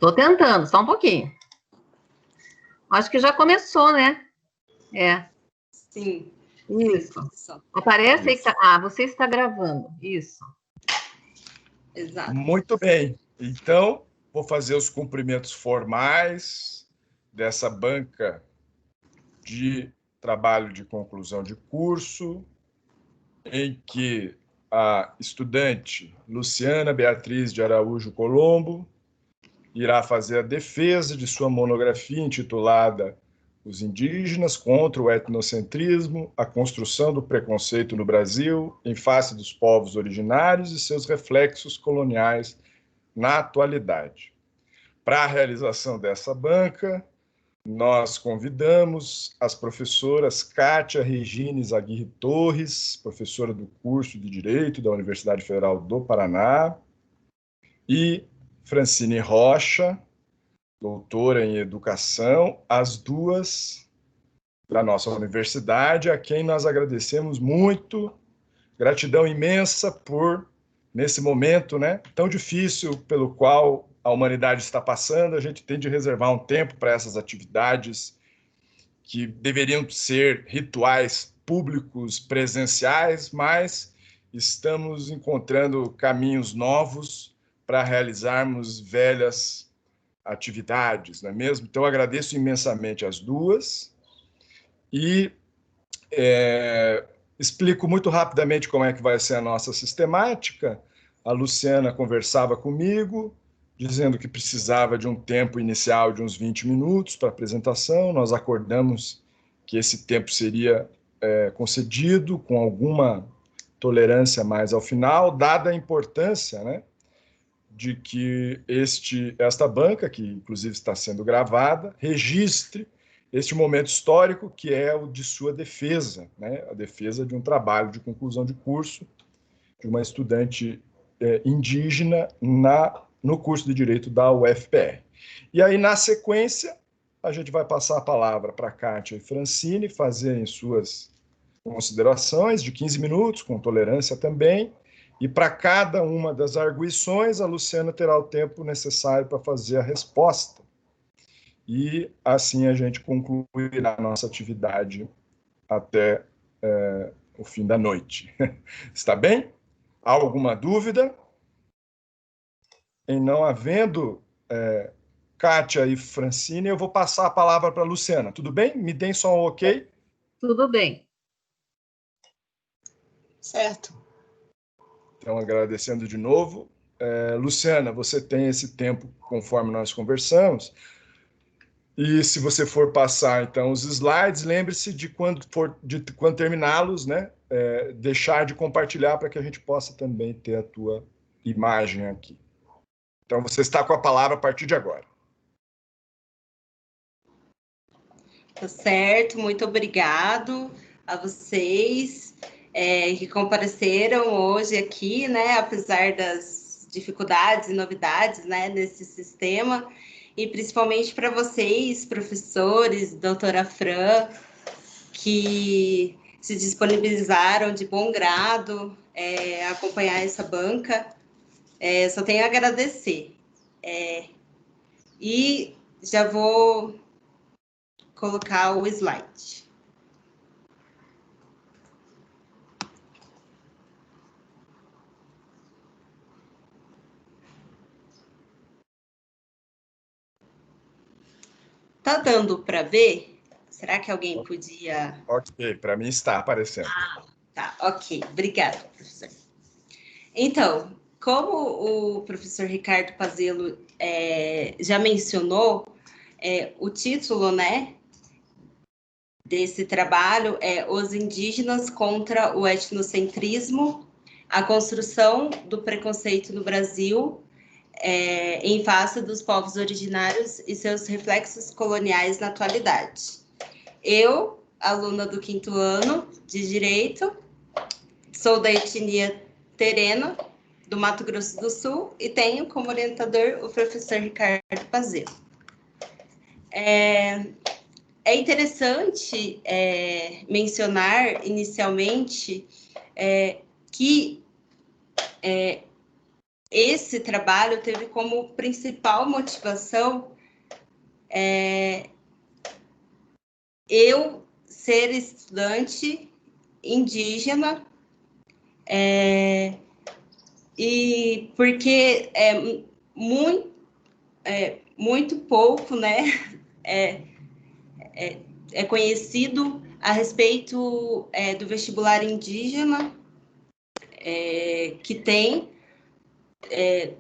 Tô tentando, só um pouquinho. Acho que já começou, né? Sim. Isso. Sim, Aparece aí que tá... Ah, você está gravando. Isso. Exato. Muito bem. Então, vou fazer os cumprimentos formais dessa banca de trabalho de conclusão de curso, em que a estudante Luciana Beatriz de Araújo Colombo irá fazer a defesa de sua monografia intitulada Os Indígenas contra o Etnocentrismo, a construção do preconceito no Brasil em face dos povos originários e seus reflexos coloniais na atualidade. Para a realização dessa banca, nós convidamos as professoras Kátia Regines Aguirre Torres, professora do curso de Direito da Universidade Federal do Paraná, e Francine Rocha, doutora em Educação, as duas da nossa universidade, a quem nós agradecemos muito, gratidão imensa por, nesse momento, né, tão difícil pelo qual a humanidade está passando, a gente tem de reservar um tempo para essas atividades que deveriam ser rituais públicos, presenciais, mas estamos encontrando caminhos novos para realizarmos velhas atividades, não é mesmo? Então, agradeço imensamente as duas e explico muito rapidamente como é que vai ser a nossa sistemática. A Luciana conversava comigo, dizendo que precisava de um tempo inicial de uns 20 minutos para a apresentação. Nós acordamos que esse tempo seria concedido com alguma tolerância mais ao final, dada a importância, né, de que esta banca, que inclusive está sendo gravada, registre este momento histórico que é o de sua defesa, né? A defesa de um trabalho de conclusão de curso de uma estudante indígena no curso de Direito da UFPR. E aí, na sequência, a gente vai passar a palavra para Kátia e Francine fazerem suas considerações de 15 minutos, com tolerância também, e para cada uma das arguições, a Luciana terá o tempo necessário para fazer a resposta. E assim a gente concluirá a nossa atividade até o fim da noite. Está bem? Há alguma dúvida? Em não havendo, Kátia e Francine, eu vou passar a palavra para a Luciana. Tudo bem? Me deem só um ok? Tudo bem. Certo. Então, agradecendo de novo. Luciana, você tem esse tempo conforme nós conversamos. E se você for passar, então, os slides, lembre-se de quando terminá-los, né, deixar de compartilhar para que a gente possa também ter a tua imagem aqui. Então, você está com a palavra a partir de agora. Tá certo, muito obrigado a vocês que compareceram hoje aqui, né, apesar das dificuldades e novidades, né, nesse sistema, e principalmente para vocês, professores, doutora Fran, que se disponibilizaram de bom grado a acompanhar essa banca. Só tenho a agradecer. E já vou colocar o slide. Tá dando para ver? Será que alguém podia... Ok, para mim está aparecendo. Ah, tá, ok. Obrigada, professor. Então, como o professor Ricardo Pazello já mencionou, o título, né, desse trabalho é Os Indígenas contra o Etnocentrismo, a construção do preconceito no Brasil em face dos povos originários e seus reflexos coloniais na atualidade. Eu, aluna do 5º ano de Direito, sou da etnia Terena, do Mato Grosso do Sul, e tenho como orientador o professor Ricardo Pazello. É interessante mencionar inicialmente que esse trabalho teve como principal motivação eu ser estudante indígena, e porque muito pouco, né, é conhecido a respeito do vestibular indígena, que tem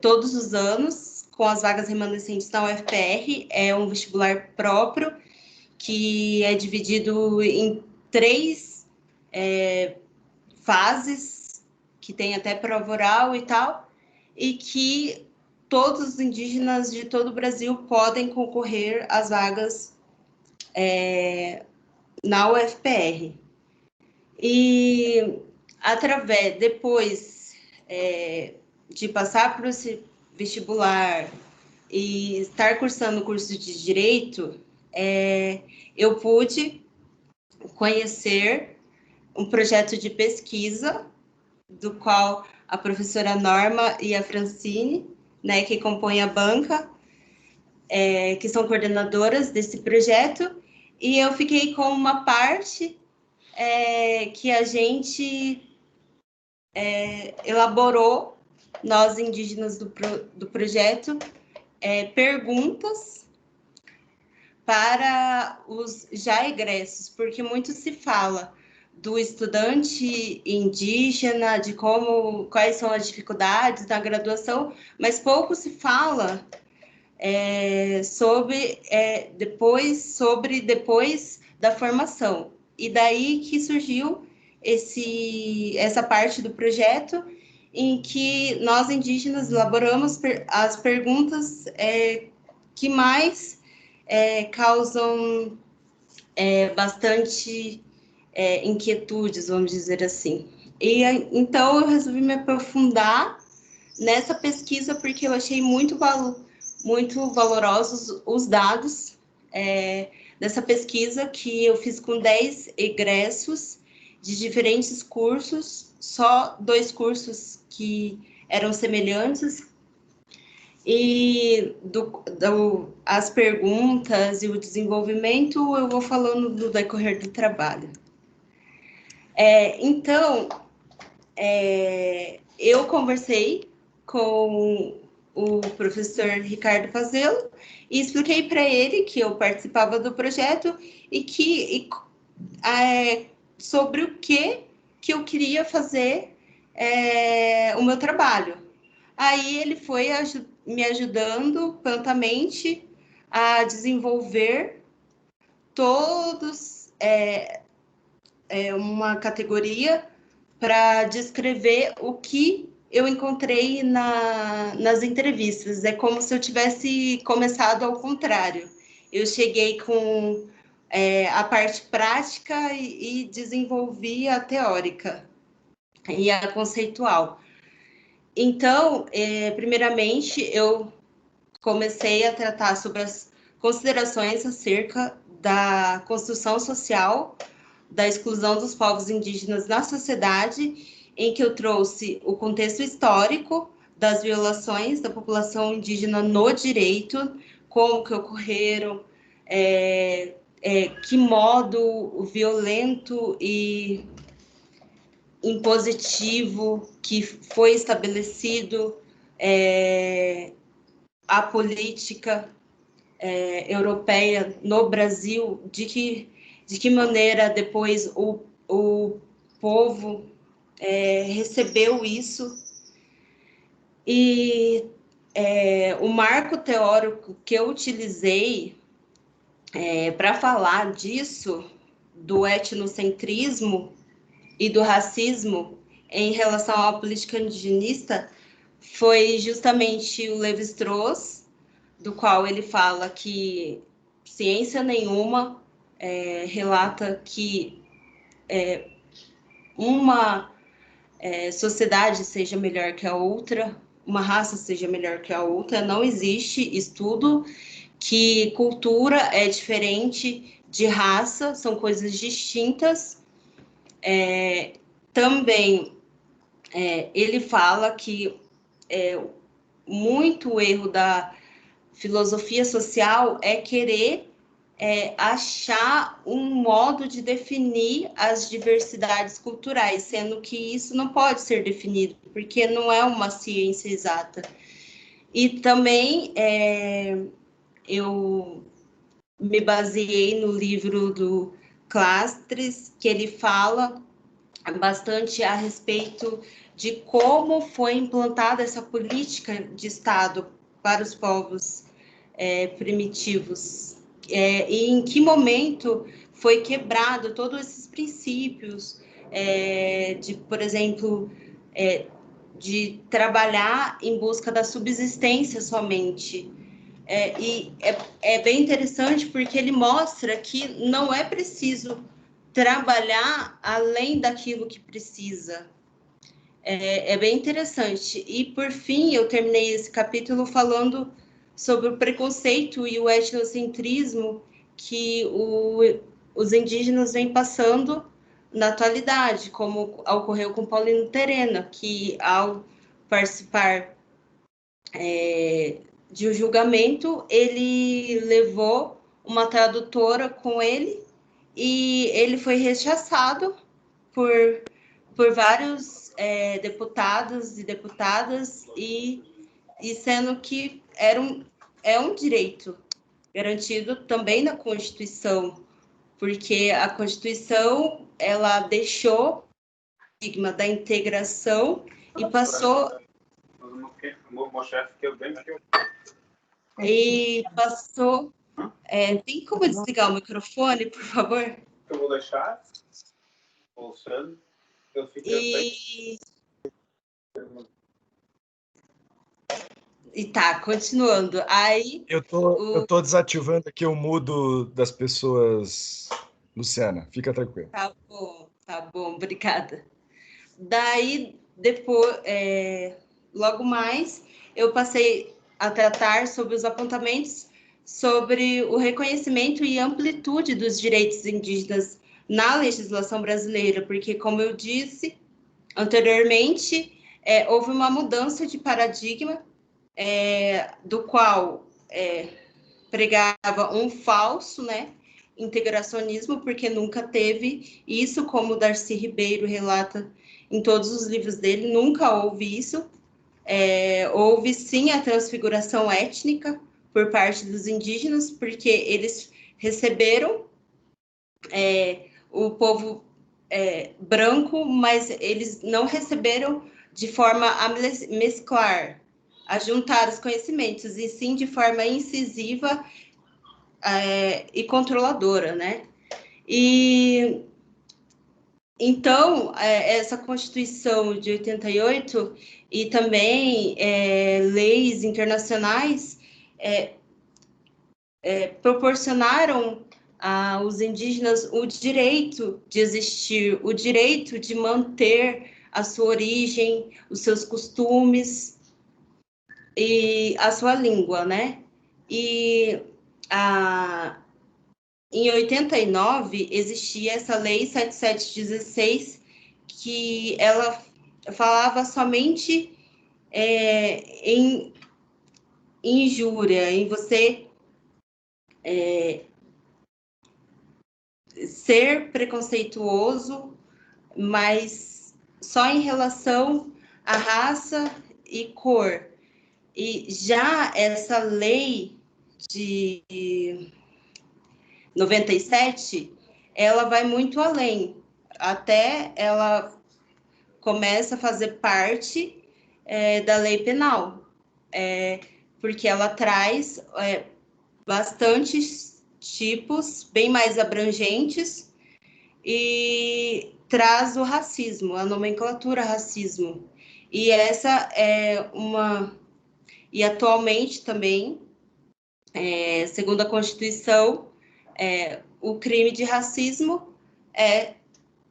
todos os anos, com as vagas remanescentes na UFPR. É um vestibular próprio, que é dividido em 3 fases, que tem até prova oral e tal, e que todos os indígenas de todo o Brasil podem concorrer às vagas na UFPR. E depois de passar por esse vestibular e estar cursando o curso de Direito, eu pude conhecer um projeto de pesquisa, do qual a professora Norma e a Francine, né, que compõem a banca, que são coordenadoras desse projeto, e eu fiquei com uma parte que a gente elaborou, nós indígenas do projeto, perguntas para os já egressos, porque muito se fala do estudante indígena, de quais são as dificuldades da graduação, mas pouco se fala sobre depois da formação. E daí que surgiu essa parte do projeto, em que nós indígenas elaboramos as perguntas que mais causam bastante inquietudes, vamos dizer assim. E então eu resolvi me aprofundar nessa pesquisa, porque eu achei muito valorosos os dados dessa pesquisa, que eu fiz com 10 egressos de diferentes cursos, só 2 cursos que eram semelhantes, e as perguntas e o desenvolvimento eu vou falando no decorrer do trabalho. Então, eu conversei com o professor Ricardo Pazello e expliquei para ele que eu participava do projeto e sobre o que eu queria fazer o meu trabalho. Aí ele foi me ajudando prontamente a desenvolver todos uma categoria para descrever o que eu encontrei nas entrevistas. É como se eu tivesse começado ao contrário. Eu cheguei com a parte prática e desenvolvi a teórica e a conceitual. Então, primeiramente, eu comecei a tratar sobre as considerações acerca da construção social, da exclusão dos povos indígenas na sociedade, em que eu trouxe o contexto histórico das violações da população indígena no direito, como que ocorreram, que modo violento e impositivo que foi estabelecido a política europeia no Brasil, de que maneira depois o povo recebeu isso. E o marco teórico que eu utilizei para falar disso, do etnocentrismo e do racismo em relação à política indigenista, foi justamente o Lévi-Strauss, do qual ele fala que ciência nenhuma relata que uma sociedade seja melhor que a outra, uma raça seja melhor que a outra. Não existe estudo que cultura é diferente de raça, são coisas distintas. Também ele fala que muito o erro da filosofia social é querer achar um modo de definir as diversidades culturais, sendo que isso não pode ser definido, porque não é uma ciência exata. E também eu me baseei no livro do Clastres, que ele fala bastante a respeito de como foi implantada essa política de Estado para os povos primitivos, e em que momento foi quebrado todos esses princípios de, por exemplo, de trabalhar em busca da subsistência somente. E é bem interessante porque ele mostra que não é preciso trabalhar além daquilo que precisa. É bem interessante. E, por fim, eu terminei esse capítulo falando sobre o preconceito e o etnocentrismo que os indígenas vêm passando na atualidade, como ocorreu com Paulino Terena, que, ao participar de um julgamento, ele levou uma tradutora com ele e ele foi rechaçado por vários deputados e deputadas, e sendo que é um direito garantido também na Constituição, porque a Constituição ela deixou o estigma da integração e passou tem como desligar o microfone, por favor? Eu vou deixar. Alexandre. E tá, continuando. Aí. Eu tô desativando aqui o mudo das pessoas, Luciana. Fica tranquila. Tá bom, obrigada. Daí, depois, logo mais, eu passei a tratar sobre os apontamentos sobre o reconhecimento e amplitude dos direitos indígenas na legislação brasileira, porque, como eu disse anteriormente, houve uma mudança de paradigma, do qual pregava um falso, né, integracionismo, porque nunca teve isso, como Darcy Ribeiro relata em todos os livros dele, nunca houve isso. Houve sim a transfiguração étnica por parte dos indígenas, porque eles receberam o povo branco, mas eles não receberam de forma a mesclar, a juntar os conhecimentos, e sim de forma incisiva e controladora, né? E então, essa Constituição de 88 e também leis internacionais proporcionaram aos indígenas o direito de existir, o direito de manter a sua origem, os seus costumes e a sua língua, né? E em 89 existia essa lei 7716, que ela falava somente em injúria, em você ser preconceituoso, mas só em relação à raça e cor. E já essa lei de 97, ela vai muito além, até ela começa a fazer parte da lei penal, porque ela traz bastantes tipos, bem mais abrangentes, e traz o racismo, a nomenclatura racismo. E essa é uma... E atualmente também, segundo a Constituição, o crime de racismo é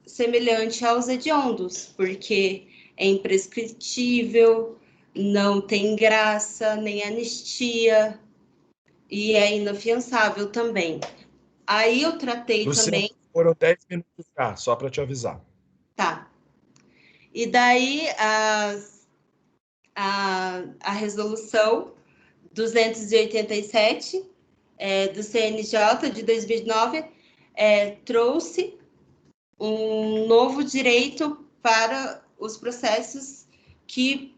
semelhante aos hediondos, porque é imprescritível, não tem graça, nem anistia, e é inafiançável também. Aí eu tratei Luciana, também... foram 10 minutos já, só para te avisar. Tá. E daí a resolução 287 do CNJ de 2009 trouxe um novo direito para os processos que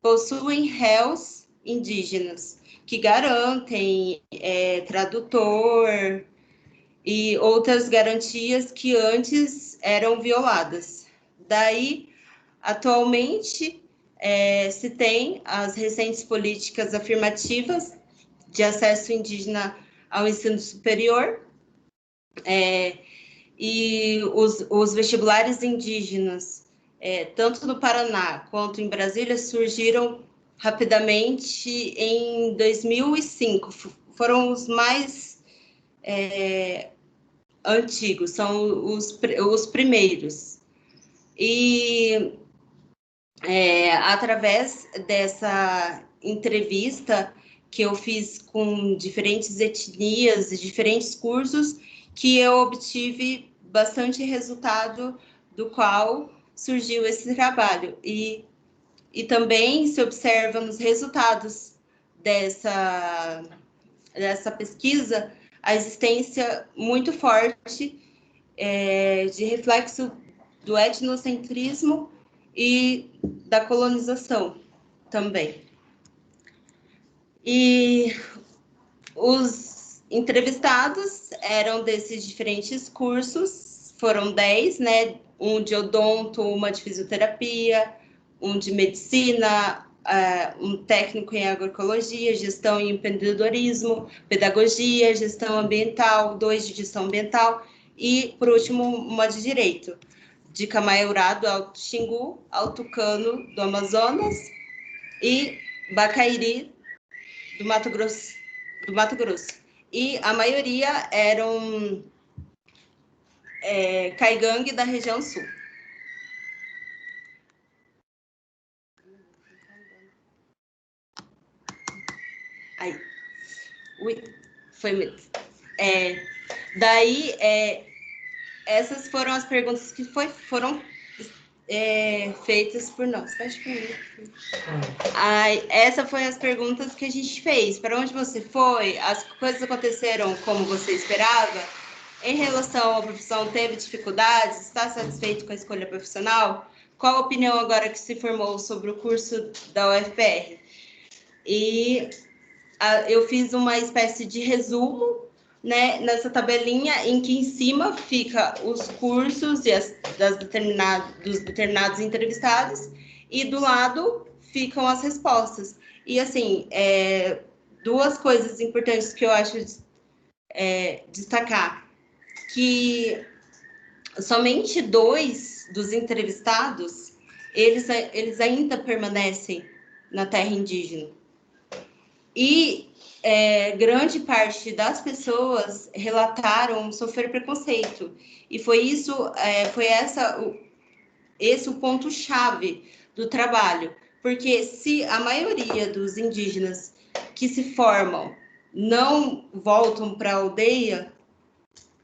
possuem réus indígenas, que garantem tradutor e outras garantias que antes eram violadas. Daí, atualmente, se tem as recentes políticas afirmativas de acesso indígena ao ensino superior, e os vestibulares indígenas, tanto no Paraná quanto em Brasília, surgiram rapidamente em 2005. Foram os mais antigos, são os primeiros. E através dessa entrevista que eu fiz com diferentes etnias e diferentes cursos, que eu obtive bastante resultado, do qual surgiu esse trabalho. E também se observa nos resultados dessa pesquisa a existência muito forte de reflexo do etnocentrismo e da colonização também. E os entrevistados eram desses diferentes cursos, foram 10, né? Um de odonto, uma de fisioterapia, um de medicina, um técnico em agroecologia, gestão e empreendedorismo, pedagogia, gestão ambiental, 2 de gestão ambiental e, por último, uma de direito, de Camaiurá, do Alto Xingu, Altucano, do Amazonas e Bacairi, do Mato Grosso. E a maioria eram caigangue da região sul. Aí, foi mesmo. Daí, essas foram as perguntas que foram feitas por nós. Essas foram as perguntas que a gente fez. Para onde você foi? As coisas aconteceram como você esperava? Em relação à profissão, teve dificuldades? Está satisfeito com a escolha profissional? Qual a opinião agora que se formou sobre o curso da UFPR? E eu fiz uma espécie de resumo, né, nessa tabelinha, em que em cima fica os cursos e dos determinados entrevistados, e do lado ficam as respostas. E, assim, 2 coisas importantes que eu acho destacar, que somente 2 dos entrevistados, eles ainda permanecem na terra indígena. E grande parte das pessoas relataram sofrer preconceito. E foi esse o ponto-chave do trabalho. Porque se a maioria dos indígenas que se formam não voltam para a aldeia,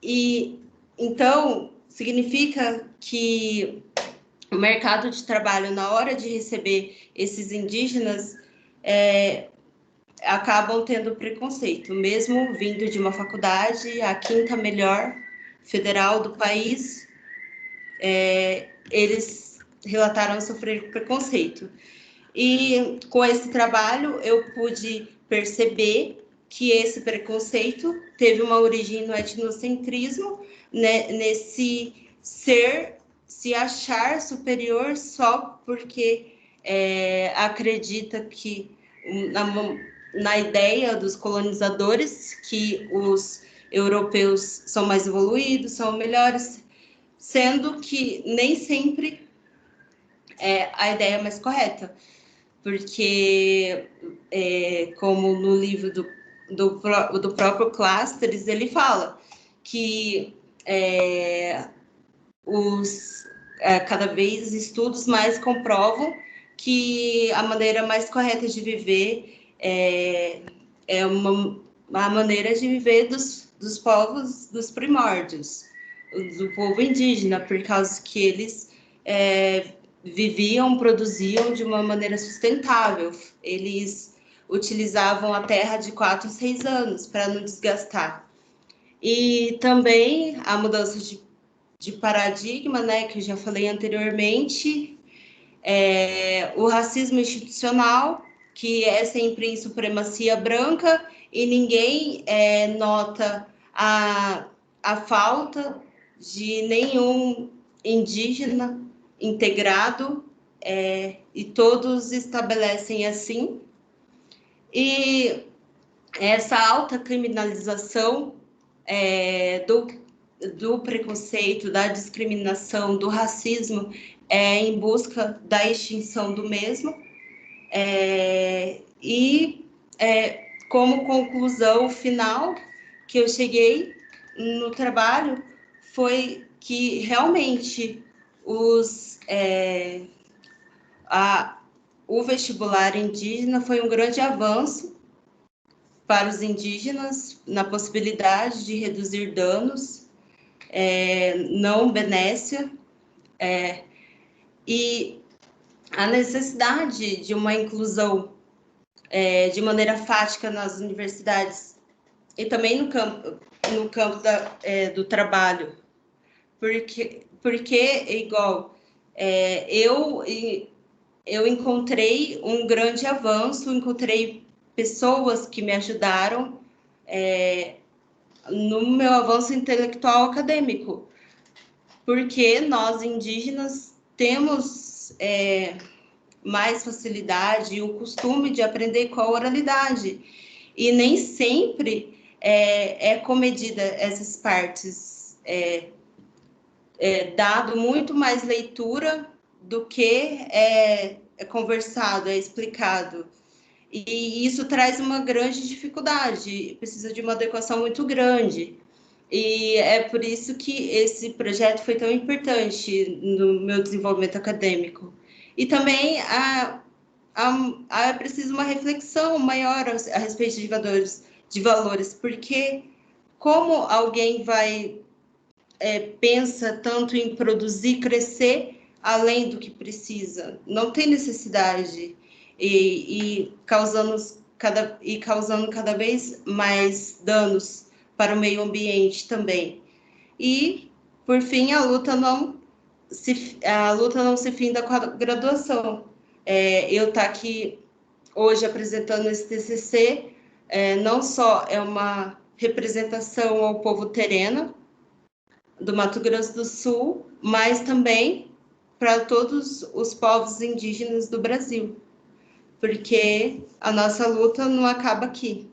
e então significa que o mercado de trabalho, na hora de receber esses indígenas, acabam tendo preconceito, mesmo vindo de uma faculdade, a 5ª melhor federal do país, eles relataram sofrer preconceito. E com esse trabalho eu pude perceber que esse preconceito teve uma origem no etnocentrismo, né, nesse se achar superior só porque acredita que na ideia dos colonizadores que os europeus são mais evoluídos, são melhores, sendo que nem sempre é a ideia mais correta, porque, como no livro do próprio Clústeres, ele fala que cada vez estudos mais comprovam que a maneira mais correta de viver é uma maneira de viver dos povos dos primórdios, do povo indígena, por causa que eles viviam, produziam de uma maneira sustentável. Eles utilizavam a terra de 4 a 6 anos para não desgastar. E também a mudança de paradigma, né, que eu já falei anteriormente, o racismo institucional, que é sempre em supremacia branca, e ninguém nota a falta de nenhum indígena integrado, e todos estabelecem assim. E essa alta criminalização do preconceito, da discriminação, do racismo, em busca da extinção do mesmo. Como conclusão final que eu cheguei no trabalho foi que realmente o vestibular indígena foi um grande avanço para os indígenas na possibilidade de reduzir danos, não benécia, e a necessidade de uma inclusão de maneira fática nas universidades e também no campo do trabalho, porque igual eu encontrei um grande avanço, encontrei pessoas que me ajudaram no meu avanço intelectual acadêmico, porque nós indígenas temos mais facilidade e o costume de aprender com a oralidade, e nem sempre é comedida essas partes, dado muito mais leitura do que é conversado, é explicado. E isso traz uma grande dificuldade, precisa de uma adequação muito grande. E é por isso que esse projeto foi tão importante no meu desenvolvimento acadêmico. E também é preciso uma reflexão maior a respeito de valores, porque como alguém pensa tanto em produzir, crescer além do que precisa? Não tem necessidade, e causando cada vez mais danos para o meio ambiente também. E, por fim, a luta não se finda com a graduação. Eu estar aqui hoje apresentando esse TCC não só é uma representação ao povo terena do Mato Grosso do Sul, mas também para todos os povos indígenas do Brasil, porque a nossa luta não acaba aqui.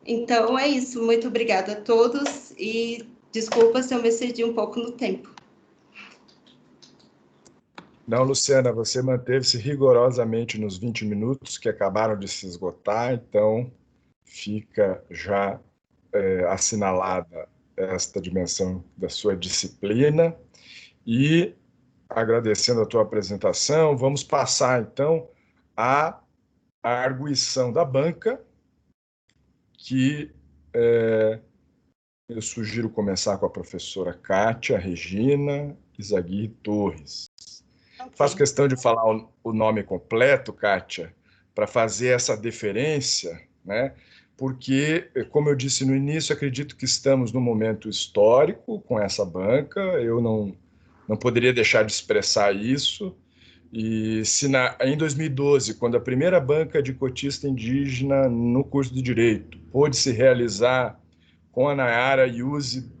Então é isso, muito obrigada a todos e desculpa se eu me excedi um pouco no tempo. Não, Luciana, você manteve-se rigorosamente nos 20 minutos que acabaram de se esgotar, então fica já assinalada esta dimensão da sua disciplina. E, agradecendo a tua apresentação, vamos passar, então, à arguição da banca, que eu sugiro começar com a professora Kátia Regina Izaguirre Torres. Okay. Faço questão de falar o nome completo, Kátia, para fazer essa deferência, né? Porque, como eu disse no início, acredito que estamos num momento histórico com essa banca, eu não poderia deixar de expressar isso. E se em 2012, quando a primeira banca de cotista indígena no curso de Direito pôde se realizar com a Nayara Yuzi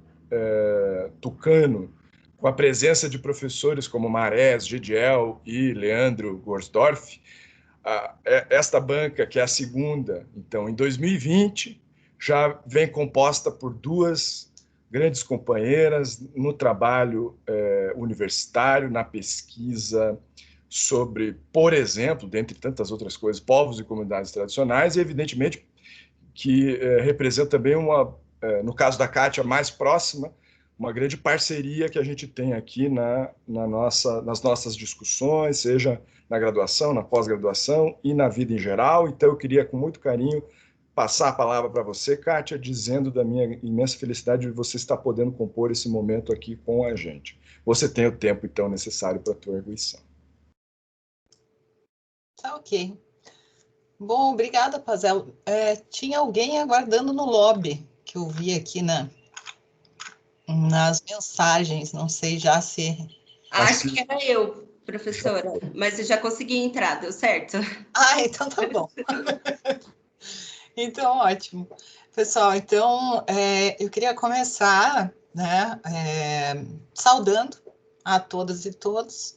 Tucano, com a presença de professores como Marés Gediel e Leandro Gorsdorff, esta banca, que é a segunda, então, em 2020, já vem composta por duas grandes companheiras no trabalho universitário, na pesquisa sobre, por exemplo, dentre tantas outras coisas, povos e comunidades tradicionais, e, evidentemente, que representa também no caso da Kátia, mais próxima, uma grande parceria que a gente tem aqui nas nossas discussões, seja na graduação, na pós-graduação e na vida em geral. Então, eu queria, com muito carinho, passar a palavra para você, Kátia, dizendo da minha imensa felicidade de você estar podendo compor esse momento aqui com a gente. Você tem o tempo, então, necessário para a tua arguição. Tá ok. Bom, obrigada, Pazel. Tinha alguém aguardando no lobby, que eu vi aqui nas mensagens, não sei já se... Acho que era eu, professora, mas eu já consegui entrar, deu certo? Ah, então tá bom. Então, ótimo. Pessoal, então, eu queria começar, né, saudando a todas e todos,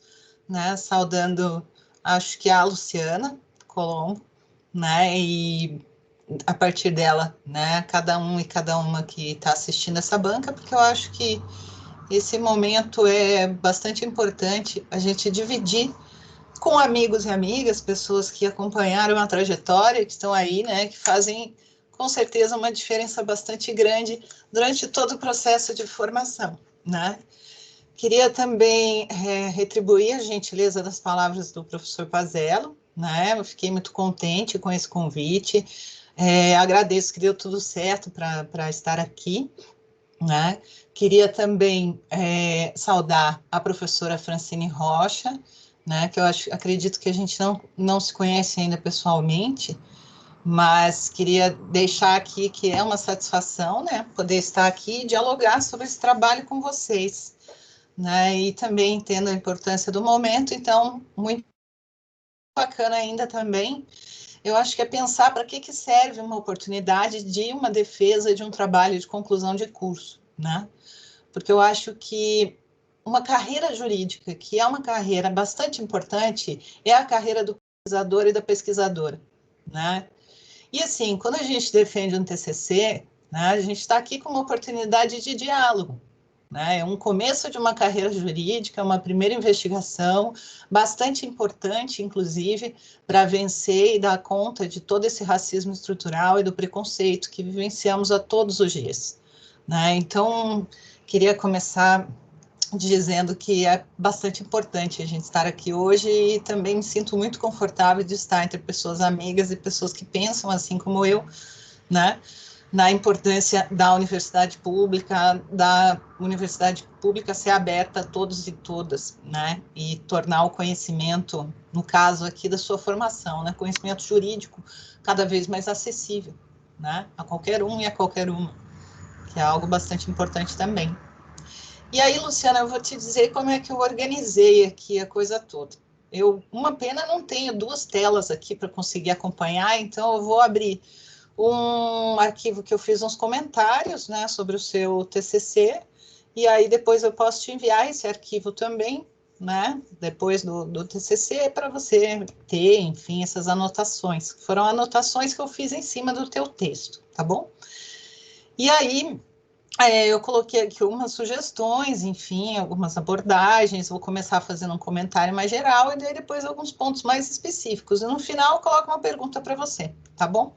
né, saudando, acho que a Luciana Colombo, né, e a partir dela, né, cada um e cada uma que está assistindo essa banca, porque eu acho que esse momento é bastante importante a gente dividir com amigos e amigas, pessoas que acompanharam a trajetória, que estão aí, né, que fazem com certeza uma diferença bastante grande durante todo o processo de formação, né? Queria também retribuir a gentileza das palavras do professor Pazello, né? Eu fiquei muito contente com esse convite, agradeço que deu tudo certo para estar aqui, né? Queria também saudar a professora Francine Rocha, né, que eu acredito que a gente não se conhece ainda pessoalmente, mas queria deixar aqui que é uma satisfação, né, poder estar aqui e dialogar sobre esse trabalho com vocês, né, e também entendo a importância do momento, então, muito bacana ainda também, eu acho que é pensar para que serve uma oportunidade de uma defesa de um trabalho de conclusão de curso, né, porque eu acho que uma carreira jurídica, que é uma carreira bastante importante, é a carreira do pesquisador e da pesquisadora, né? E assim, quando a gente defende um TCC, né, a gente está aqui com uma oportunidade de diálogo, né? É um começo de uma carreira jurídica, uma primeira investigação, bastante importante, inclusive, para vencer e dar conta de todo esse racismo estrutural e do preconceito que vivenciamos a todos os dias, né? Então, queria começar dizendo que é bastante importante a gente estar aqui hoje e também me sinto muito confortável de estar entre pessoas amigas e pessoas que pensam assim como eu, né, na importância da universidade pública ser aberta a todos e todas, né, e tornar o conhecimento, no caso aqui da sua formação, né, conhecimento jurídico, cada vez mais acessível, né, a qualquer um e a qualquer uma, que é algo bastante importante também. E aí, Luciana, eu vou te dizer como é que eu organizei aqui a coisa toda. Uma pena, não tenho duas telas aqui para conseguir acompanhar, então eu vou abrir um arquivo que eu fiz uns comentários, né, sobre o seu TCC, e aí depois eu posso te enviar esse arquivo também, né, depois do TCC, para você ter, enfim, essas anotações. Foram anotações que eu fiz em cima do teu texto, tá bom? E aí, eu coloquei aqui algumas sugestões, enfim, algumas abordagens, vou começar fazendo um comentário mais geral e daí depois alguns pontos mais específicos. E no final eu coloco uma pergunta para você, tá bom?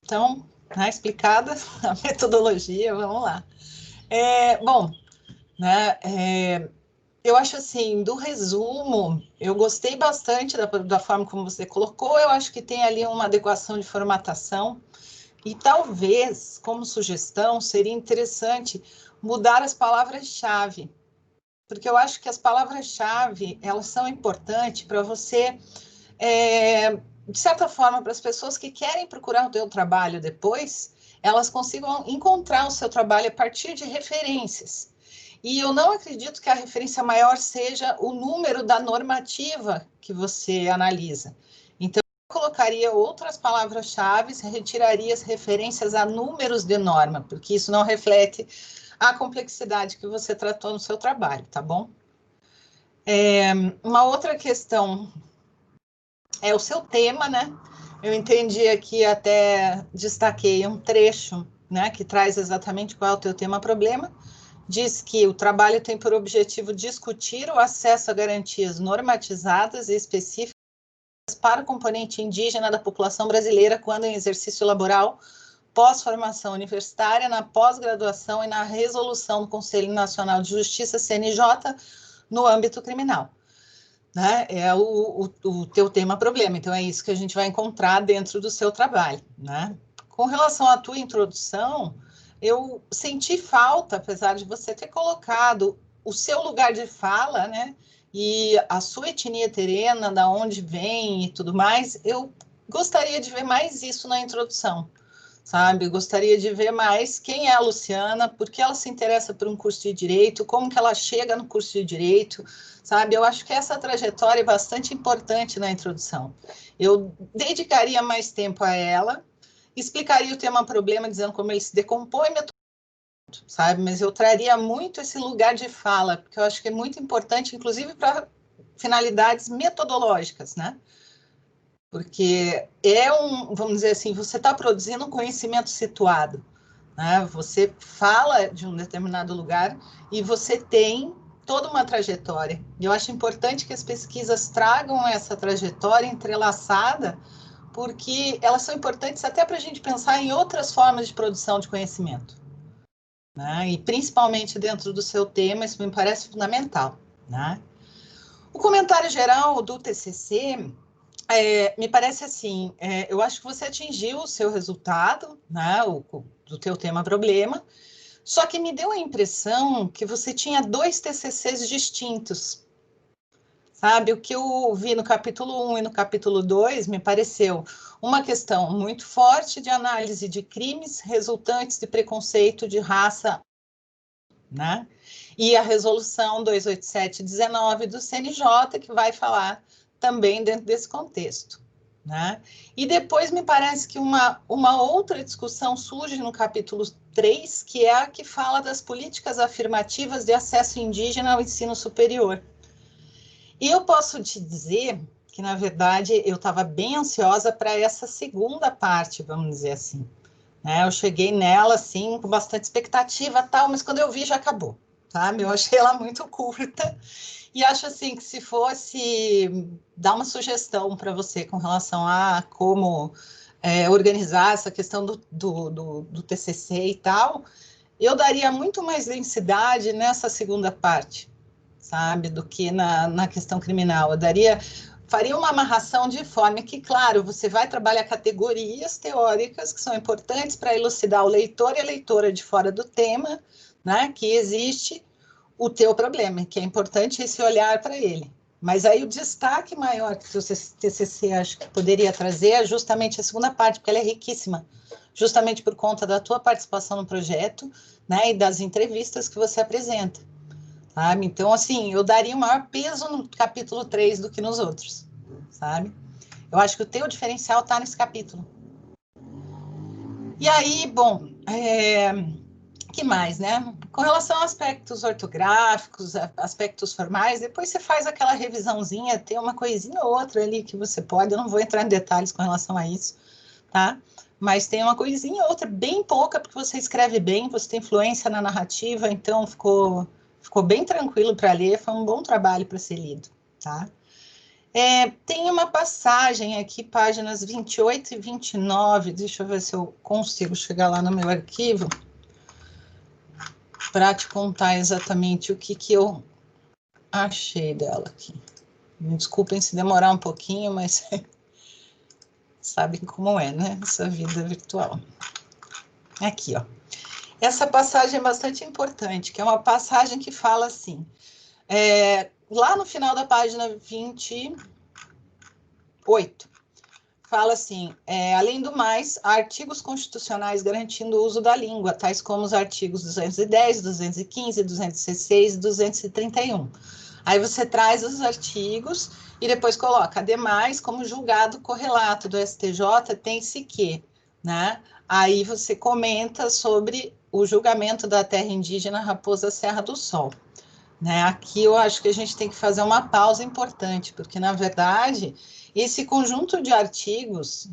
Então, né, explicada a metodologia, vamos lá. Bom, né, eu acho assim, do resumo, eu gostei bastante da forma como você colocou, eu acho que tem ali uma adequação de formatação, e talvez, como sugestão, seria interessante mudar as palavras-chave, porque eu acho que as palavras-chave, elas são importantes para você, de certa forma, para as pessoas que querem procurar o teu trabalho depois, elas consigam encontrar o seu trabalho a partir de referências. E eu não acredito que a referência maior seja o número da normativa que você analisa. Então, colocaria outras palavras-chave, retiraria as referências a números de norma, porque isso não reflete a complexidade que você tratou no seu trabalho, tá bom? Uma outra questão é o seu tema, né? Eu entendi aqui, até destaquei um trecho, né, que traz exatamente qual é o teu tema-problema. Diz que o trabalho tem por objetivo discutir o acesso a garantias normatizadas e específicas para o componente indígena da população brasileira quando em exercício laboral, pós-formação universitária, na pós-graduação e na resolução do Conselho Nacional de Justiça, CNJ, no âmbito criminal. Né? É o teu tema-problema, então é isso que a gente vai encontrar dentro do seu trabalho. Né? Com relação à tua introdução, eu senti falta, apesar de você ter colocado o seu lugar de fala, né, e a sua etnia terena, da onde vem e tudo mais, eu gostaria de ver mais isso na introdução, sabe? Eu gostaria de ver mais quem é a Luciana, por que ela se interessa por um curso de Direito, como que ela chega no curso de Direito, sabe? Eu acho que essa trajetória é bastante importante na introdução. Eu dedicaria mais tempo a ela, explicaria o tema problema, dizendo como ele se decompõe, sabe? Mas eu traria muito esse lugar de fala, porque eu acho que é muito importante, inclusive para finalidades metodológicas, né? Porque vamos dizer assim, você está produzindo um conhecimento situado, né? Você fala de um determinado lugar e você tem toda uma trajetória. E eu acho importante que as pesquisas tragam essa trajetória entrelaçada, porque elas são importantes até para a gente pensar em outras formas de produção de conhecimento, né? E principalmente dentro do seu tema, isso me parece fundamental, né? O comentário geral do TCC, me parece assim, eu acho que você atingiu o seu resultado, né, do teu tema problema, só que me deu a impressão que você tinha 2 TCCs distintos, sabe? O que eu vi no capítulo 1 e no capítulo 2 me pareceu uma questão muito forte de análise de crimes resultantes de preconceito de raça, né? E a resolução 287/19 do CNJ, que vai falar também dentro desse contexto, né? E depois me parece que uma outra discussão surge no capítulo 3, que é a que fala das políticas afirmativas de acesso indígena ao ensino superior. E eu posso te dizer que, na verdade, eu estava bem ansiosa para essa segunda parte, vamos dizer assim, né? Eu cheguei nela, assim, com bastante expectativa e tal, mas quando eu vi, já acabou, sabe? Eu achei ela muito curta e acho, assim, que se fosse dar uma sugestão para você com relação a como organizar essa questão do TCC e tal, eu daria muito mais densidade nessa segunda parte, sabe? Do que na questão criminal. Faria uma amarração de forma que, claro, você vai trabalhar categorias teóricas que são importantes para elucidar o leitor e a leitora de fora do tema, né, que existe o teu problema, que é importante esse olhar para ele. Mas aí o destaque maior que o TCC acho que poderia trazer é justamente a segunda parte, porque ela é riquíssima, justamente por conta da tua participação no projeto, né, e das entrevistas que você apresenta. Sabe? Então, assim, eu daria um maior peso no capítulo 3 do que nos outros, sabe? Eu acho que o teu diferencial está nesse capítulo. E aí, bom, que mais, né? Com relação a aspectos ortográficos, aspectos formais, depois você faz aquela revisãozinha, tem uma coisinha ou outra ali que você pode, eu não vou entrar em detalhes com relação a isso, tá? Mas tem uma coisinha ou outra, bem pouca, porque você escreve bem, você tem influência na narrativa, então ficou bem tranquilo para ler, foi um bom trabalho para ser lido, tá? Tem uma passagem aqui, páginas 28 e 29, deixa eu ver se eu consigo chegar lá no meu arquivo, para te contar exatamente o que eu achei dela aqui. Me desculpem se demorar um pouquinho, mas sabem como é, né? Essa vida virtual. Aqui, ó. Essa passagem é bastante importante, que é uma passagem que fala assim, lá no final da página 28, fala assim, além do mais, há artigos constitucionais garantindo o uso da língua, tais como os artigos 210, 215, 216 e 231. Aí você traz os artigos e depois coloca, ademais, como julgado correlato do STJ, tem-se que, né? Aí você comenta sobre o julgamento da terra indígena Raposa Serra do Sol. Né? Aqui eu acho que a gente tem que fazer uma pausa importante, porque, na verdade, esse conjunto de artigos,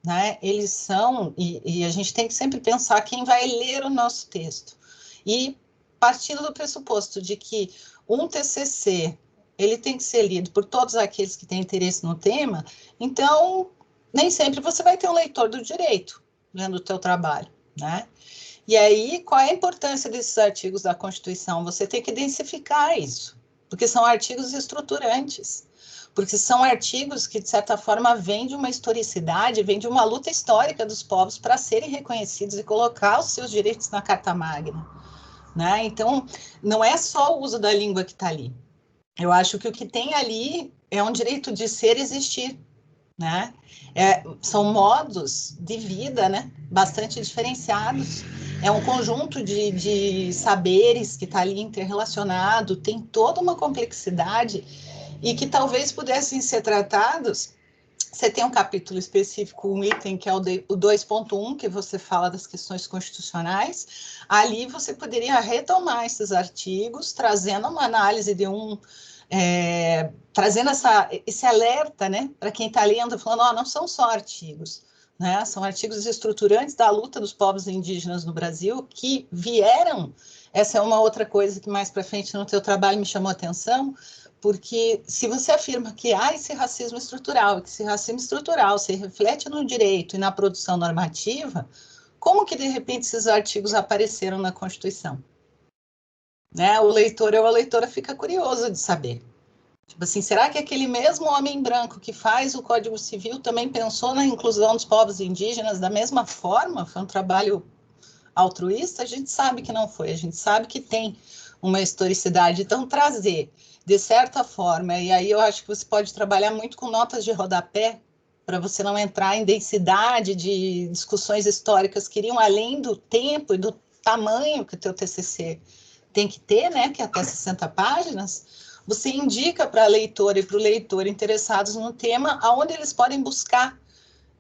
né, eles são, e a gente tem que sempre pensar quem vai ler o nosso texto. E partindo do pressuposto de que um TCC, ele tem que ser lido por todos aqueles que têm interesse no tema, então, nem sempre você vai ter um leitor do direito lendo o teu trabalho, né? E aí, qual é a importância desses artigos da Constituição? Você tem que densificar isso, porque são artigos estruturantes, porque são artigos que, de certa forma, vêm de uma historicidade, vêm de uma luta histórica dos povos para serem reconhecidos e colocar os seus direitos na Carta Magna, né? Então, não é só o uso da língua que está ali, Eu acho que o que tem ali é um direito de ser e existir, né? São modos de vida, né? Bastante diferenciados. É um conjunto de saberes que está ali interrelacionado, tem toda uma complexidade e que talvez pudessem ser tratados. Você tem um capítulo específico, um item que é o 2.1, que você fala das questões constitucionais. Ali você poderia retomar esses artigos, trazendo uma análise de trazendo esse alerta, né, para quem está lendo, falando, não são só artigos, né, são artigos estruturantes da luta dos povos indígenas no Brasil que vieram. Essa é uma outra coisa que mais para frente no teu trabalho me chamou a atenção, porque se você afirma que há esse racismo estrutural, que esse racismo estrutural se reflete no direito e na produção normativa, como que de repente esses artigos apareceram na Constituição? Né? O leitor ou a leitora fica curioso de saber. Tipo assim, será que aquele mesmo homem branco que faz o Código Civil também pensou na inclusão dos povos indígenas da mesma forma? Foi um trabalho altruísta? A gente sabe que não foi, a gente sabe que tem uma historicidade. Então, trazer, de certa forma, e aí eu acho que você pode trabalhar muito com notas de rodapé, para você não entrar em densidade de discussões históricas que iriam além do tempo e do tamanho que o teu TCC tem que ter, né, que é até 60 páginas, você indica para a leitora e para o leitor interessados no tema aonde eles podem buscar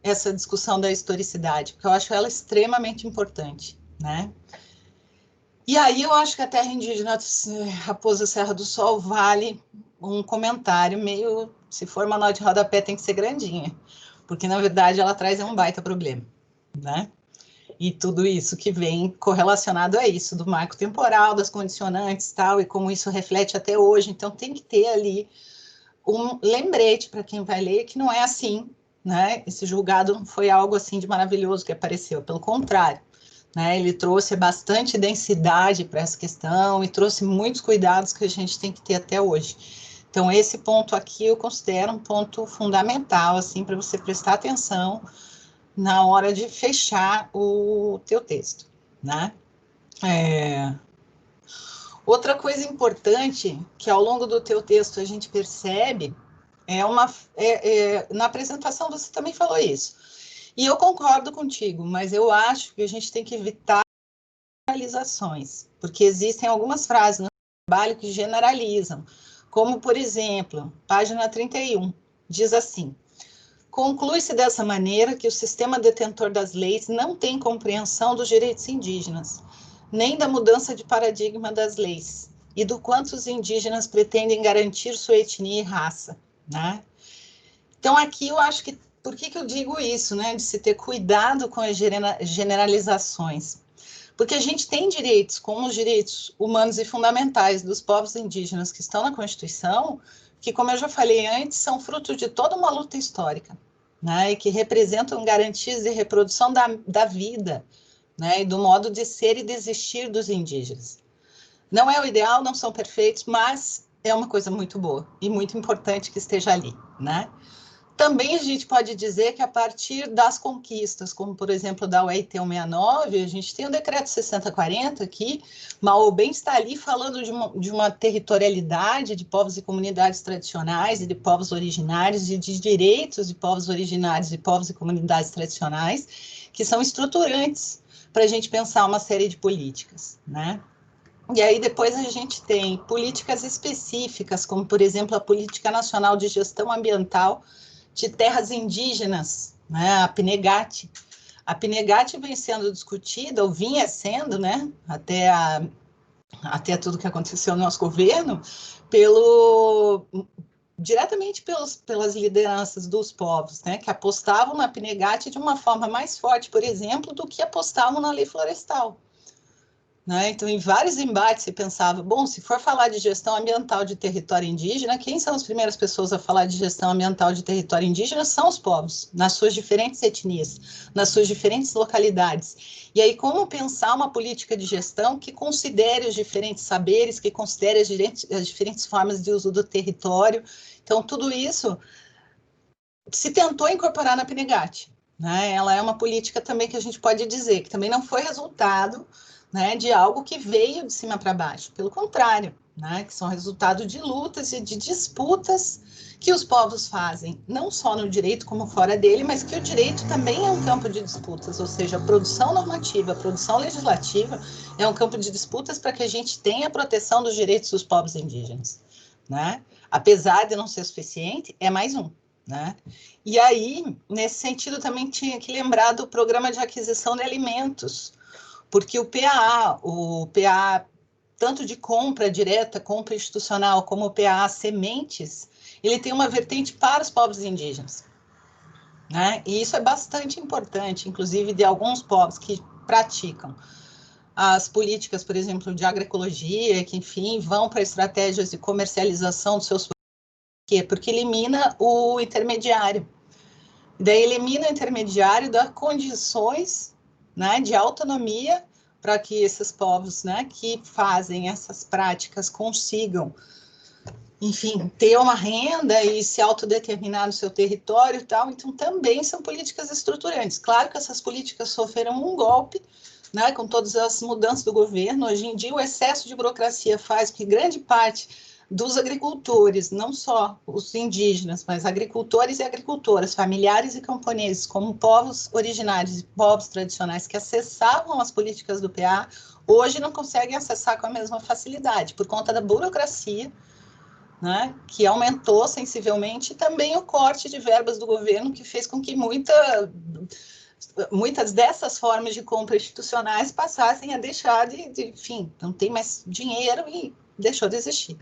essa discussão da historicidade, porque eu acho ela extremamente importante, né? E aí eu acho que a terra indígena Raposa Serra do Sol vale um comentário meio, se for uma nota de rodapé tem que ser grandinha, porque na verdade ela traz um baita problema, né? E tudo isso que vem correlacionado a isso, do marco temporal, das condicionantes e tal, e como isso reflete até hoje. Então tem que ter ali um lembrete para quem vai ler que não é assim, né? Esse julgado não foi algo assim de maravilhoso que apareceu, pelo contrário, né? Ele trouxe bastante densidade para essa questão e trouxe muitos cuidados que a gente tem que ter até hoje. Então, esse ponto aqui eu considero um ponto fundamental, assim, para você prestar atenção na hora de fechar o teu texto, né? Outra coisa importante que ao longo do teu texto a gente percebe na apresentação você também falou isso. E eu concordo contigo, mas eu acho que a gente tem que evitar generalizações, porque existem algumas frases no trabalho que generalizam, como, por exemplo, página 31, diz assim: conclui-se dessa maneira que o sistema detentor das leis não tem compreensão dos direitos indígenas, nem da mudança de paradigma das leis, e do quanto os indígenas pretendem garantir sua etnia e raça, né? Então, aqui eu acho que, por que eu digo isso, né? De se ter cuidado com as generalizações. Porque a gente tem direitos, como os direitos humanos e fundamentais dos povos indígenas que estão na Constituição, que, como eu já falei antes, são fruto de toda uma luta histórica, né? E que representam garantias de reprodução da vida, né? E do modo de ser e de existir dos indígenas. Não é o ideal, não são perfeitos, mas é uma coisa muito boa e muito importante que esteja ali, né? Também a gente pode dizer que a partir das conquistas, como por exemplo da UET 169, a gente tem o decreto 6040 que mal ou bem está ali falando de uma territorialidade de povos e comunidades tradicionais e de povos originários e de direitos de povos originários e povos e comunidades tradicionais que são estruturantes para a gente pensar uma série de políticas, né? E aí depois a gente tem políticas específicas, como por exemplo a Política Nacional de Gestão Ambiental de Terras Indígenas, né, a PNEGAT. A PNEGAT vem sendo discutida, ou vinha sendo, né, até tudo que aconteceu no nosso governo, diretamente pelas lideranças dos povos, né, que apostavam na PNEGAT de uma forma mais forte, por exemplo, do que apostavam na lei florestal. Né? Então, em vários embates, se pensava, bom, se for falar de gestão ambiental de território indígena, quem são as primeiras pessoas a falar de gestão ambiental de território indígena? São os povos, nas suas diferentes etnias, nas suas diferentes localidades. E aí, como pensar uma política de gestão que considere os diferentes saberes, que considere as diferentes formas de uso do território? Então, tudo isso se tentou incorporar na PNEGAT. Né? Ela é uma política também que a gente pode dizer que também não foi resultado, né, de algo que veio de cima para baixo. Pelo contrário, né, que são resultado de lutas e de disputas que os povos fazem, não só no direito como fora dele, mas que o direito também é um campo de disputas, ou seja, a produção normativa, a produção legislativa é um campo de disputas para que a gente tenha a proteção dos direitos dos povos indígenas, né? Apesar de não ser suficiente, é mais um, né? E aí, nesse sentido, também tinha que lembrar do Programa de Aquisição de Alimentos, porque o PA tanto de compra direta, compra institucional, como o PA Sementes, ele tem uma vertente para os povos indígenas, né? E isso é bastante importante, inclusive de alguns povos que praticam as políticas, por exemplo, de agroecologia, que, enfim, vão para estratégias de comercialização dos seus produtos. Por quê? Porque elimina o intermediário. Daí elimina o intermediário, dá condições, né, de autonomia para que esses povos, né, que fazem essas práticas consigam, enfim, ter uma renda e se autodeterminar no seu território e tal. Então, também são políticas estruturantes. Claro que essas políticas sofreram um golpe, né, com todas as mudanças do governo. Hoje em dia, o excesso de burocracia faz que grande parte dos agricultores, não só os indígenas, mas agricultores e agricultoras, familiares e camponeses, como povos originários e povos tradicionais que acessavam as políticas do PA, hoje não conseguem acessar com a mesma facilidade, por conta da burocracia, né, que aumentou sensivelmente, e também o corte de verbas do governo, que fez com que muitas dessas formas de compra institucionais passassem a deixar enfim, não tem mais dinheiro e deixou de existir.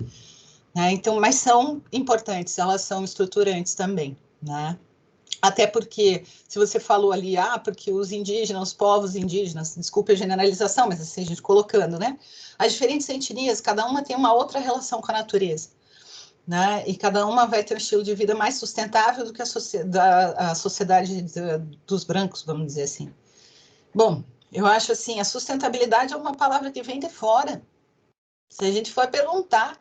Né? Então, mas são importantes, elas são estruturantes também, né? Até porque, se você falou ali, porque os indígenas, os povos indígenas, desculpe a generalização, mas assim, a gente colocando, né? As diferentes etnias, cada uma tem uma outra relação com a natureza, né? E cada uma vai ter um estilo de vida mais sustentável do que a sociedade dos brancos, vamos dizer assim. Bom, eu acho assim, a sustentabilidade é uma palavra que vem de fora. Se a gente for perguntar,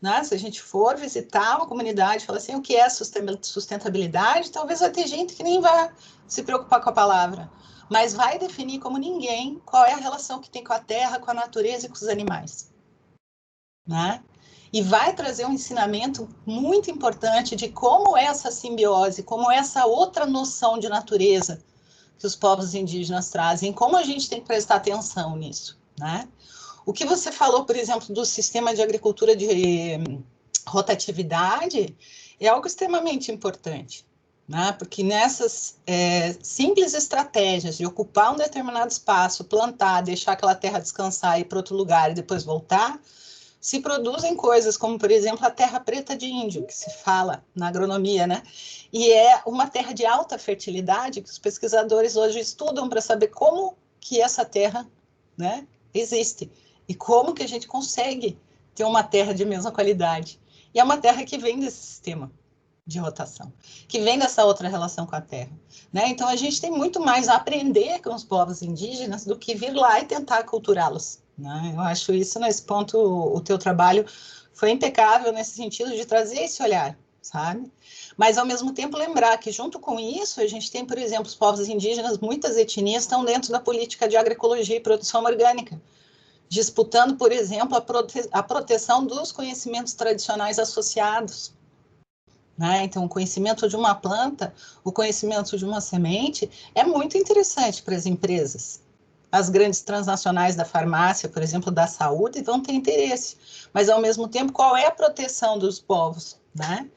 né, se a gente for visitar uma comunidade e falar assim, o que é sustentabilidade, talvez vai ter gente que nem vai se preocupar com a palavra, mas vai definir como ninguém qual é a relação que tem com a terra, com a natureza e com os animais, né? E vai trazer um ensinamento muito importante de como essa simbiose, como essa outra noção de natureza que os povos indígenas trazem, como a gente tem que prestar atenção nisso, né? O que você falou, por exemplo, do sistema de agricultura de rotatividade é algo extremamente importante, né? Porque nessas simples estratégias de ocupar um determinado espaço, plantar, deixar aquela terra descansar e ir para outro lugar e depois voltar, se produzem coisas como, por exemplo, a terra preta de índio, que se fala na agronomia, né? E é uma terra de alta fertilidade que os pesquisadores hoje estudam para saber como que essa terra, né, existe. E como que a gente consegue ter uma terra de mesma qualidade? E é uma terra que vem desse sistema de rotação, que vem dessa outra relação com a terra, né? Então, a gente tem muito mais a aprender com os povos indígenas do que vir lá e tentar culturá-los, né? Eu acho isso, nesse ponto, o teu trabalho foi impecável nesse sentido de trazer esse olhar, sabe? Mas, ao mesmo tempo, lembrar que, junto com isso, a gente tem, por exemplo, os povos indígenas, muitas etnias estão dentro da política de agroecologia e produção orgânica, disputando, por exemplo, a proteção dos conhecimentos tradicionais associados, né? Então, o conhecimento de uma planta, o conhecimento de uma semente é muito interessante para as empresas. As grandes transnacionais da farmácia, por exemplo, da saúde, vão ter interesse. Mas, ao mesmo tempo, qual é a proteção dos povos, né?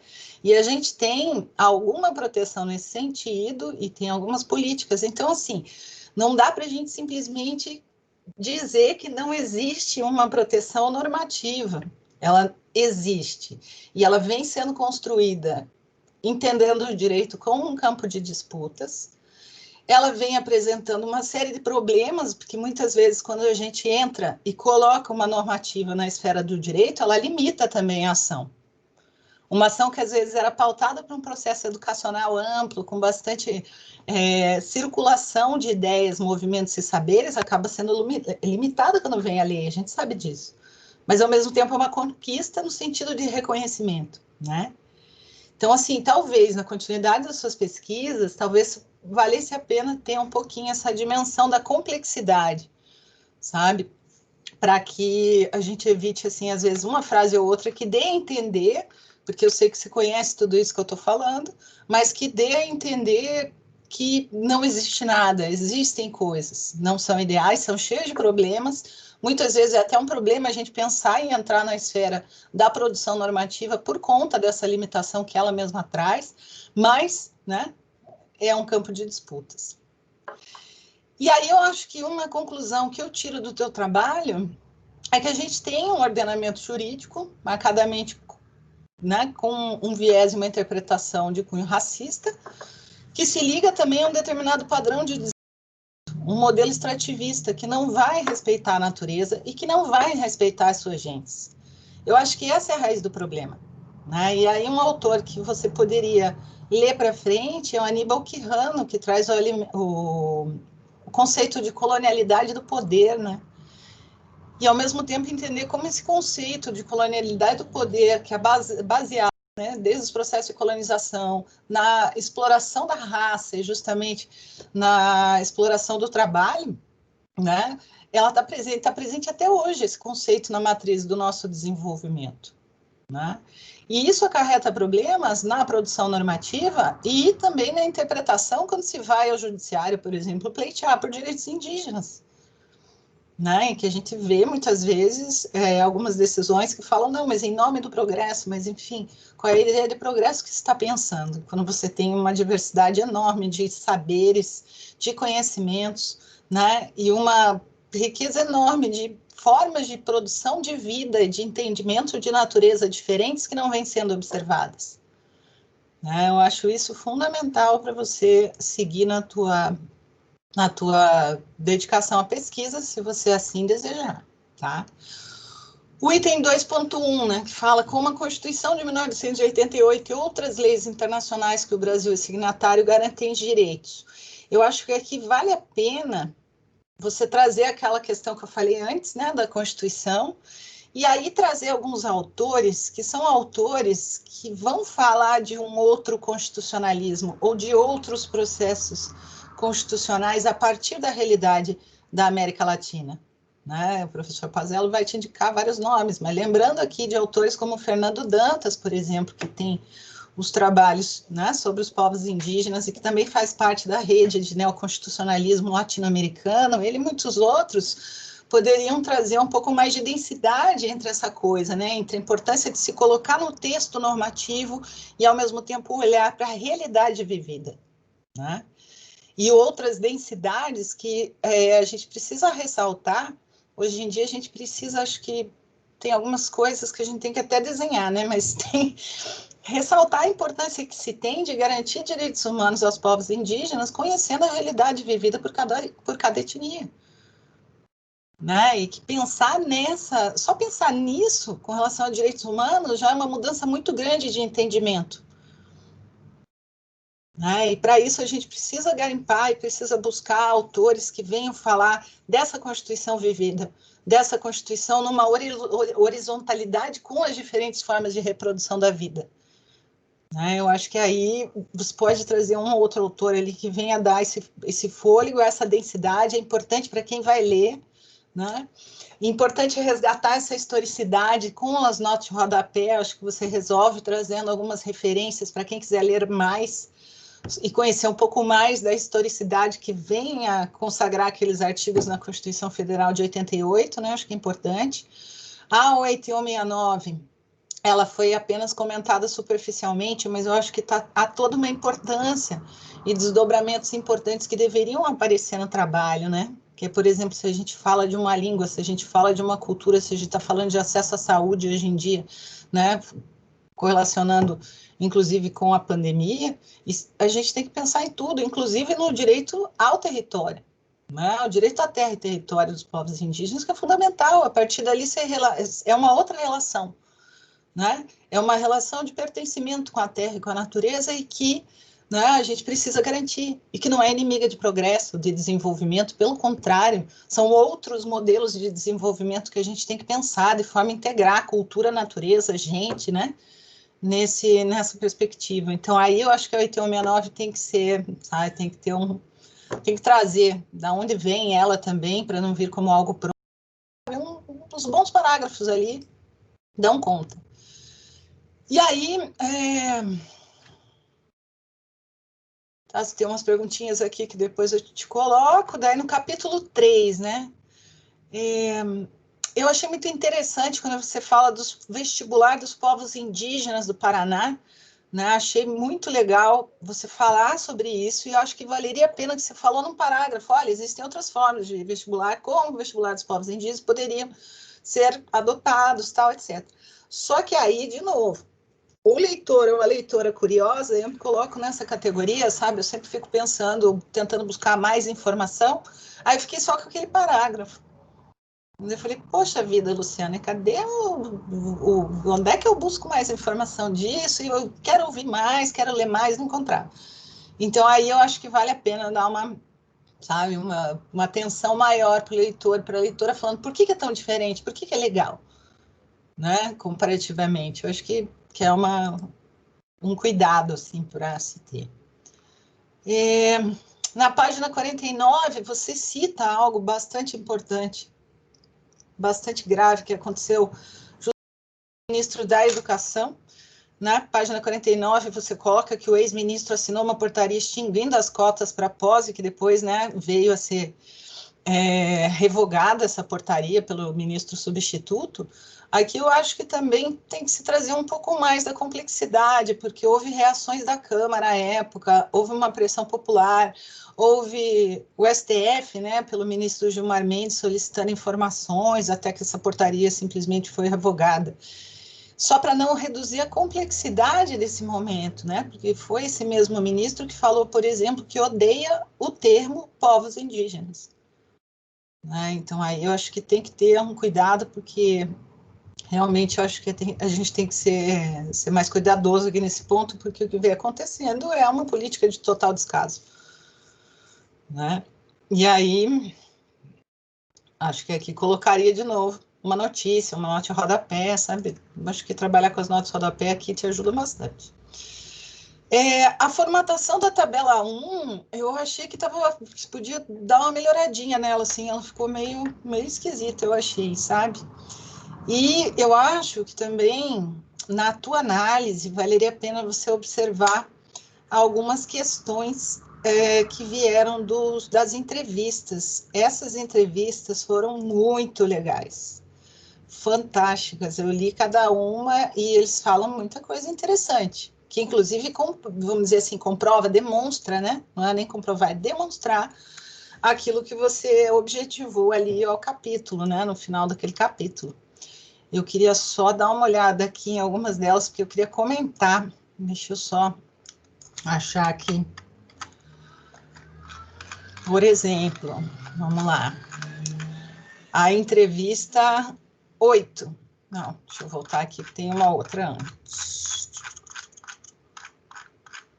E a gente tem alguma proteção nesse sentido e tem algumas políticas. Então, assim, não dá para a gente simplesmente dizer que não existe uma proteção normativa. Ela existe e ela vem sendo construída entendendo o direito como um campo de disputas. Ela vem apresentando uma série de problemas, porque muitas vezes quando a gente entra e coloca uma normativa na esfera do direito, ela limita também a ação. Uma ação que às vezes era pautada por um processo educacional amplo, com bastante circulação de ideias, movimentos e saberes, acaba sendo limitada quando vem a lei, a gente sabe disso. Mas, ao mesmo tempo, é uma conquista no sentido de reconhecimento, né? Então, assim, talvez, na continuidade das suas pesquisas, talvez valesse a pena ter um pouquinho essa dimensão da complexidade, sabe? para que a gente evite, assim, às vezes, uma frase ou outra que dê a entender, porque eu sei que você conhece tudo isso que eu estou falando, mas que dê a entender que não existe nada, existem coisas, não são ideais, são cheios de problemas. Muitas vezes é até um problema a gente pensar em entrar na esfera da produção normativa por conta dessa limitação que ela mesma traz, mas, né, é um campo de disputas. E aí eu acho que uma conclusão que eu tiro do teu trabalho é que a gente tem um ordenamento jurídico, marcadamente, né, com um viés e uma interpretação de cunho racista, que se liga também a um determinado padrão de um modelo extrativista que não vai respeitar a natureza e que não vai respeitar as suas gentes. Eu acho que essa é a raiz do problema, né? E aí um autor que você poderia ler para frente é o Aníbal Quijano, que traz o conceito de colonialidade do poder, né? E, ao mesmo tempo, entender como esse conceito de colonialidade do poder, que é baseado, né, desde os processos de colonização, na exploração da raça e justamente na exploração do trabalho, né, ela está presente até hoje, esse conceito na matriz do nosso desenvolvimento, né? E isso acarreta problemas na produção normativa e também na interpretação quando se vai ao judiciário, por exemplo, pleitear por direitos indígenas, né, em que a gente vê muitas vezes algumas decisões que falam, não, mas em nome do progresso, mas enfim, qual é a ideia de progresso que você está pensando? Quando você tem uma diversidade enorme de saberes, de conhecimentos, né, e uma riqueza enorme de formas de produção de vida e de entendimento de natureza diferentes que não vêm sendo observadas. Né, eu acho isso fundamental para você seguir na tua dedicação à pesquisa, se você assim desejar, tá? O item 2.1, né, que fala como a Constituição de 1988 e outras leis internacionais que o Brasil é signatário garantem direitos. Eu acho que aqui vale a pena você trazer aquela questão que eu falei antes, né, da Constituição, e aí trazer alguns autores que são autores que vão falar de um outro constitucionalismo ou de outros processos constitucionais a partir da realidade da América Latina. Né? O professor Pazello vai te indicar vários nomes, mas lembrando aqui de autores como Fernando Dantas, por exemplo, que tem os trabalhos, né, sobre os povos indígenas e que também faz parte da rede de neoconstitucionalismo latino-americano, ele e muitos outros poderiam trazer um pouco mais de densidade entre essa coisa, né, entre a importância de se colocar no texto normativo e, ao mesmo tempo, olhar para a realidade vivida, né? E outras densidades que a gente precisa ressaltar. Hoje em dia a gente precisa, acho que tem algumas coisas que a gente tem que até desenhar, né? Mas tem ressaltar a importância que se tem de garantir direitos humanos aos povos indígenas, conhecendo a realidade vivida por cada etnia. Né? E que pensar só pensar nisso com relação a direitos humanos já é uma mudança muito grande de entendimento. Né? E para isso a gente precisa garimpar e precisa buscar autores que venham falar dessa Constituição vivida, dessa Constituição numa horizontalidade com as diferentes formas de reprodução da vida. Né? Eu acho que aí você pode trazer um ou outro autor ali que venha dar esse fôlego, essa densidade, é importante para quem vai ler, né? É importante resgatar essa historicidade com as notas de rodapé, acho que você resolve trazendo algumas referências para quem quiser ler mais e conhecer um pouco mais da historicidade que vem a consagrar aqueles artigos na Constituição Federal de 88, né? Acho que é importante. A 8169, ela foi apenas comentada superficialmente, mas eu acho que há toda uma importância e desdobramentos importantes que deveriam aparecer no trabalho, né? Que, por exemplo, se a gente fala de uma língua, se a gente fala de uma cultura, se a gente está falando de acesso à saúde hoje em dia, né? Correlacionando, inclusive, com a pandemia, a gente tem que pensar em tudo, inclusive no direito ao território, né? O direito à terra e território dos povos indígenas, que é fundamental. A partir dali, é uma outra relação, né? É uma relação de pertencimento com a terra e com a natureza e que, né, a gente precisa garantir, e que não é inimiga de progresso, de desenvolvimento, pelo contrário, são outros modelos de desenvolvimento que a gente tem que pensar de forma a integrar cultura, natureza, gente, né? Nessa perspectiva. Então, aí eu acho que a 8169 tem que ser, sabe, tem que trazer da onde vem ela também, para não vir como algo pronto, os bons parágrafos ali dão conta. E aí, tem umas perguntinhas aqui que depois eu te coloco. Daí no capítulo 3, né? Eu achei muito interessante quando você fala do vestibular dos povos indígenas do Paraná, né? Achei muito legal você falar sobre isso, e eu acho que valeria a pena que você falou num parágrafo, olha, existem outras formas de vestibular, como o vestibular dos povos indígenas poderiam ser adotados, tal, etc. Só que aí, de novo, o leitor ou a leitora curiosa, eu me coloco nessa categoria, sabe? Eu sempre fico pensando, tentando buscar mais informação, aí eu fiquei só com aquele parágrafo. Eu falei, poxa vida, Luciana, cadê onde é que eu busco mais informação disso? E eu quero ouvir mais, quero ler mais, não encontrar. Então, aí eu acho que vale a pena dar uma atenção maior para o leitor, para a leitora, falando por que é tão diferente, por que é legal, né? Comparativamente. Eu acho que é um cuidado, assim, para se ter. Na página 49, você cita algo bastante importante, bastante grave, que aconteceu junto com o ministro da Educação. Na página 49, você coloca que o ex-ministro assinou uma portaria extinguindo as cotas para pós, e que depois, né, veio a ser revogada essa portaria pelo ministro substituto. Aqui eu acho que também tem que se trazer um pouco mais da complexidade, porque houve reações da Câmara à época, houve uma pressão popular, houve o STF, né, pelo ministro Gilmar Mendes, solicitando informações, até que essa portaria simplesmente foi revogada. Só para não reduzir a complexidade desse momento, né, porque foi esse mesmo ministro que falou, por exemplo, que odeia o termo povos indígenas. Então, aí eu acho que tem que ter um cuidado, porque realmente eu acho que a gente tem que ser mais cuidadoso aqui nesse ponto, porque o que vem acontecendo é uma política de total descaso, né? E aí, acho que aqui colocaria de novo uma notícia, uma nota de rodapé, sabe? Acho que trabalhar com as notas de rodapé aqui te ajuda bastante. A formatação da tabela 1, eu achei que podia dar uma melhoradinha nela, assim, ela ficou meio esquisita, eu achei, sabe? E eu acho que também, na tua análise, valeria a pena você observar algumas questões que vieram das entrevistas. Essas entrevistas foram muito legais, fantásticas. Eu li cada uma e eles falam muita coisa interessante, que inclusive, vamos dizer assim, comprova, demonstra, né? Não é nem comprovar, é demonstrar aquilo que você objetivou ali ao capítulo, né? No final daquele capítulo. Eu queria só dar uma olhada aqui em algumas delas, porque eu queria comentar. Deixa eu só achar aqui. Por exemplo, vamos lá. A entrevista 8. Não, deixa eu voltar aqui, que tem uma outra antes.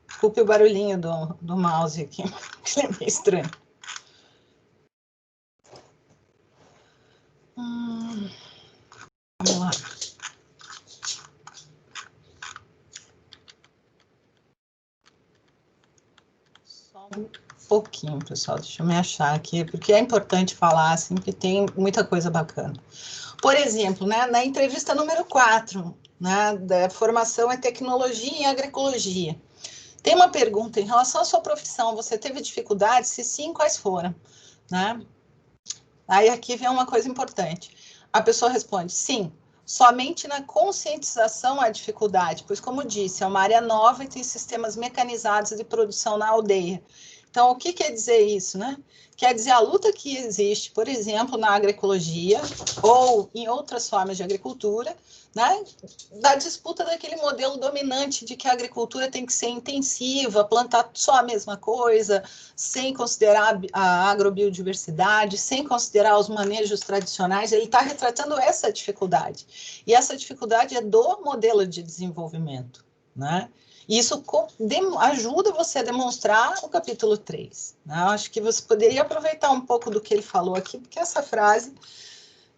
Desculpe o barulhinho do mouse aqui, que é meio estranho. Vamos lá. Só um pouquinho, pessoal, deixa eu me achar aqui, porque é importante falar, assim, que tem muita coisa bacana. Por exemplo, né, na entrevista número 4, né, da formação em tecnologia e agroecologia, tem uma pergunta em relação à sua profissão, você teve dificuldades? Se sim, quais foram? Né? Aí aqui vem uma coisa importante. A pessoa responde, sim, somente na conscientização há dificuldade, pois, como disse, é uma área nova e tem sistemas mecanizados de produção na aldeia. Então, o que quer dizer isso, né? Quer dizer, a luta que existe, por exemplo, na agroecologia ou em outras formas de agricultura, né? Da disputa daquele modelo dominante de que a agricultura tem que ser intensiva, plantar só a mesma coisa, sem considerar a agrobiodiversidade, sem considerar os manejos tradicionais. Ele está retratando essa dificuldade. E essa dificuldade é do modelo de desenvolvimento, né? Isso ajuda você a demonstrar o capítulo 3. Né? Eu acho que você poderia aproveitar um pouco do que ele falou aqui, porque essa frase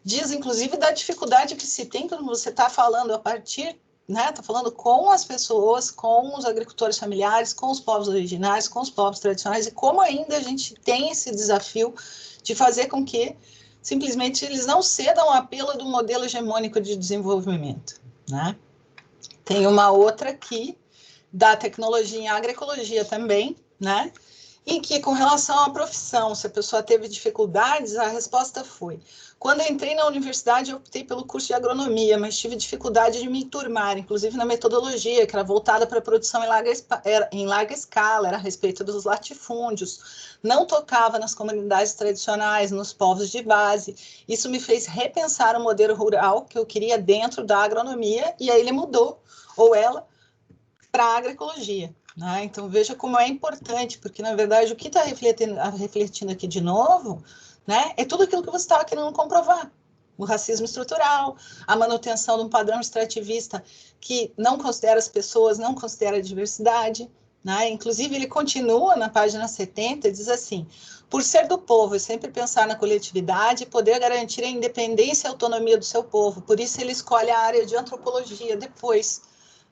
diz, inclusive, da dificuldade que se tem quando você está falando a partir, né? Está falando com as pessoas, com os agricultores familiares, com os povos originários, com os povos tradicionais, e como ainda a gente tem esse desafio de fazer com que simplesmente eles não cedam ao apelo do modelo hegemônico de desenvolvimento, né? Tem uma outra aqui, da tecnologia em agroecologia também, né? Em que, com relação à profissão, se a pessoa teve dificuldades, a resposta foi: quando eu entrei na universidade, eu optei pelo curso de agronomia, mas tive dificuldade de me enturmar, inclusive na metodologia, que era voltada para a produção em larga escala, era a respeito dos latifúndios, não tocava nas comunidades tradicionais, nos povos de base. Isso me fez repensar o modelo rural que eu queria dentro da agronomia, e aí ele mudou, ou ela, para a agroecologia. Né? Então, veja como é importante, porque, na verdade, o que está refletindo aqui de novo, né, é tudo aquilo que você estava querendo comprovar. O racismo estrutural, a manutenção de um padrão extrativista que não considera as pessoas, não considera a diversidade. Né? Inclusive, ele continua na página 70, diz assim: por ser do povo e sempre pensar na coletividade, poder garantir a independência e a autonomia do seu povo. Por isso, ele escolhe a área de antropologia depois,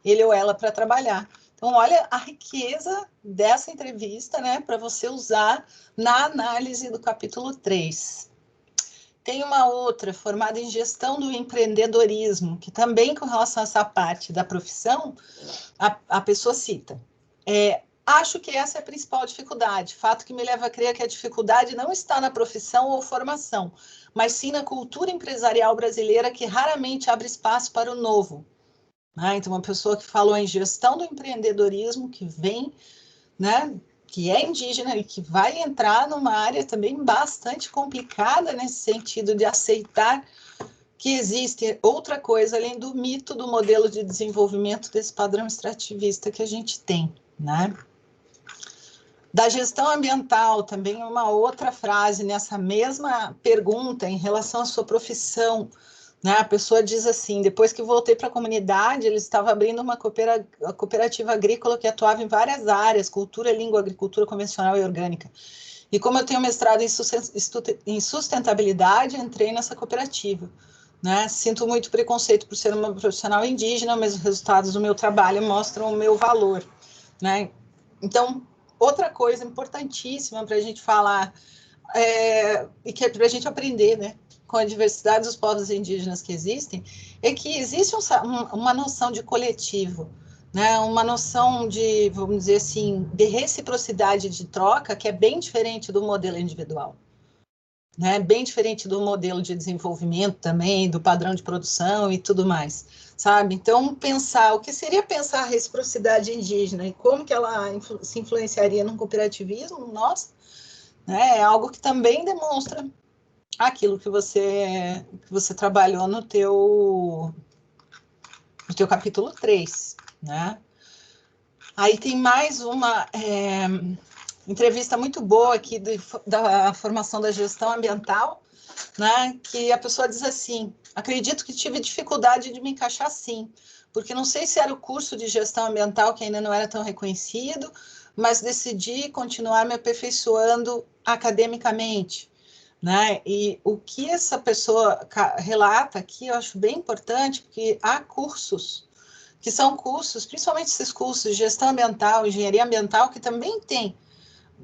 ele ou ela, para trabalhar. Então, olha a riqueza dessa entrevista, né, para você usar na análise do capítulo 3. Tem uma outra, formada em gestão do empreendedorismo, que também, com relação a essa parte da profissão, a pessoa cita: acho que essa é a principal dificuldade, fato que me leva a crer que a dificuldade não está na profissão ou formação, mas sim na cultura empresarial brasileira, que raramente abre espaço para o novo. Então, uma pessoa que falou em gestão do empreendedorismo, que vem, né, que é indígena e que vai entrar numa área também bastante complicada nesse sentido de aceitar que existe outra coisa além do mito do modelo de desenvolvimento desse padrão extrativista que a gente tem, né? Da gestão ambiental, também uma outra frase nessa mesma pergunta em relação à sua profissão. Né? A pessoa diz assim: depois que voltei para a comunidade, eles estavam abrindo uma cooperativa agrícola que atuava em várias áreas, cultura, língua, agricultura convencional e orgânica. E como eu tenho mestrado em sustentabilidade, entrei nessa cooperativa. Né? Sinto muito preconceito por ser uma profissional indígena, mas os resultados do meu trabalho mostram o meu valor. Né? Então, outra coisa importantíssima para a gente falar, e que é para a gente aprender, né, com a diversidade dos povos indígenas que existem, é que existe uma noção de coletivo, né, uma noção de, vamos dizer assim, de reciprocidade de troca, que é bem diferente do modelo individual. Né, bem diferente do modelo de desenvolvimento também, do padrão de produção e tudo mais, sabe? Então, o que seria pensar a reciprocidade indígena e como que ela se influenciaria no cooperativismo, nossa, né, é algo que também demonstra aquilo que você trabalhou no teu capítulo 3, né? Aí tem mais uma entrevista muito boa aqui da formação da gestão ambiental, né, que a pessoa diz assim: acredito que tive dificuldade de me encaixar sim, porque não sei se era o curso de gestão ambiental que ainda não era tão reconhecido, mas decidi continuar me aperfeiçoando academicamente. Né? E o que essa pessoa relata aqui, eu acho bem importante, porque há cursos, que são cursos, principalmente esses cursos de gestão ambiental, engenharia ambiental, que também tem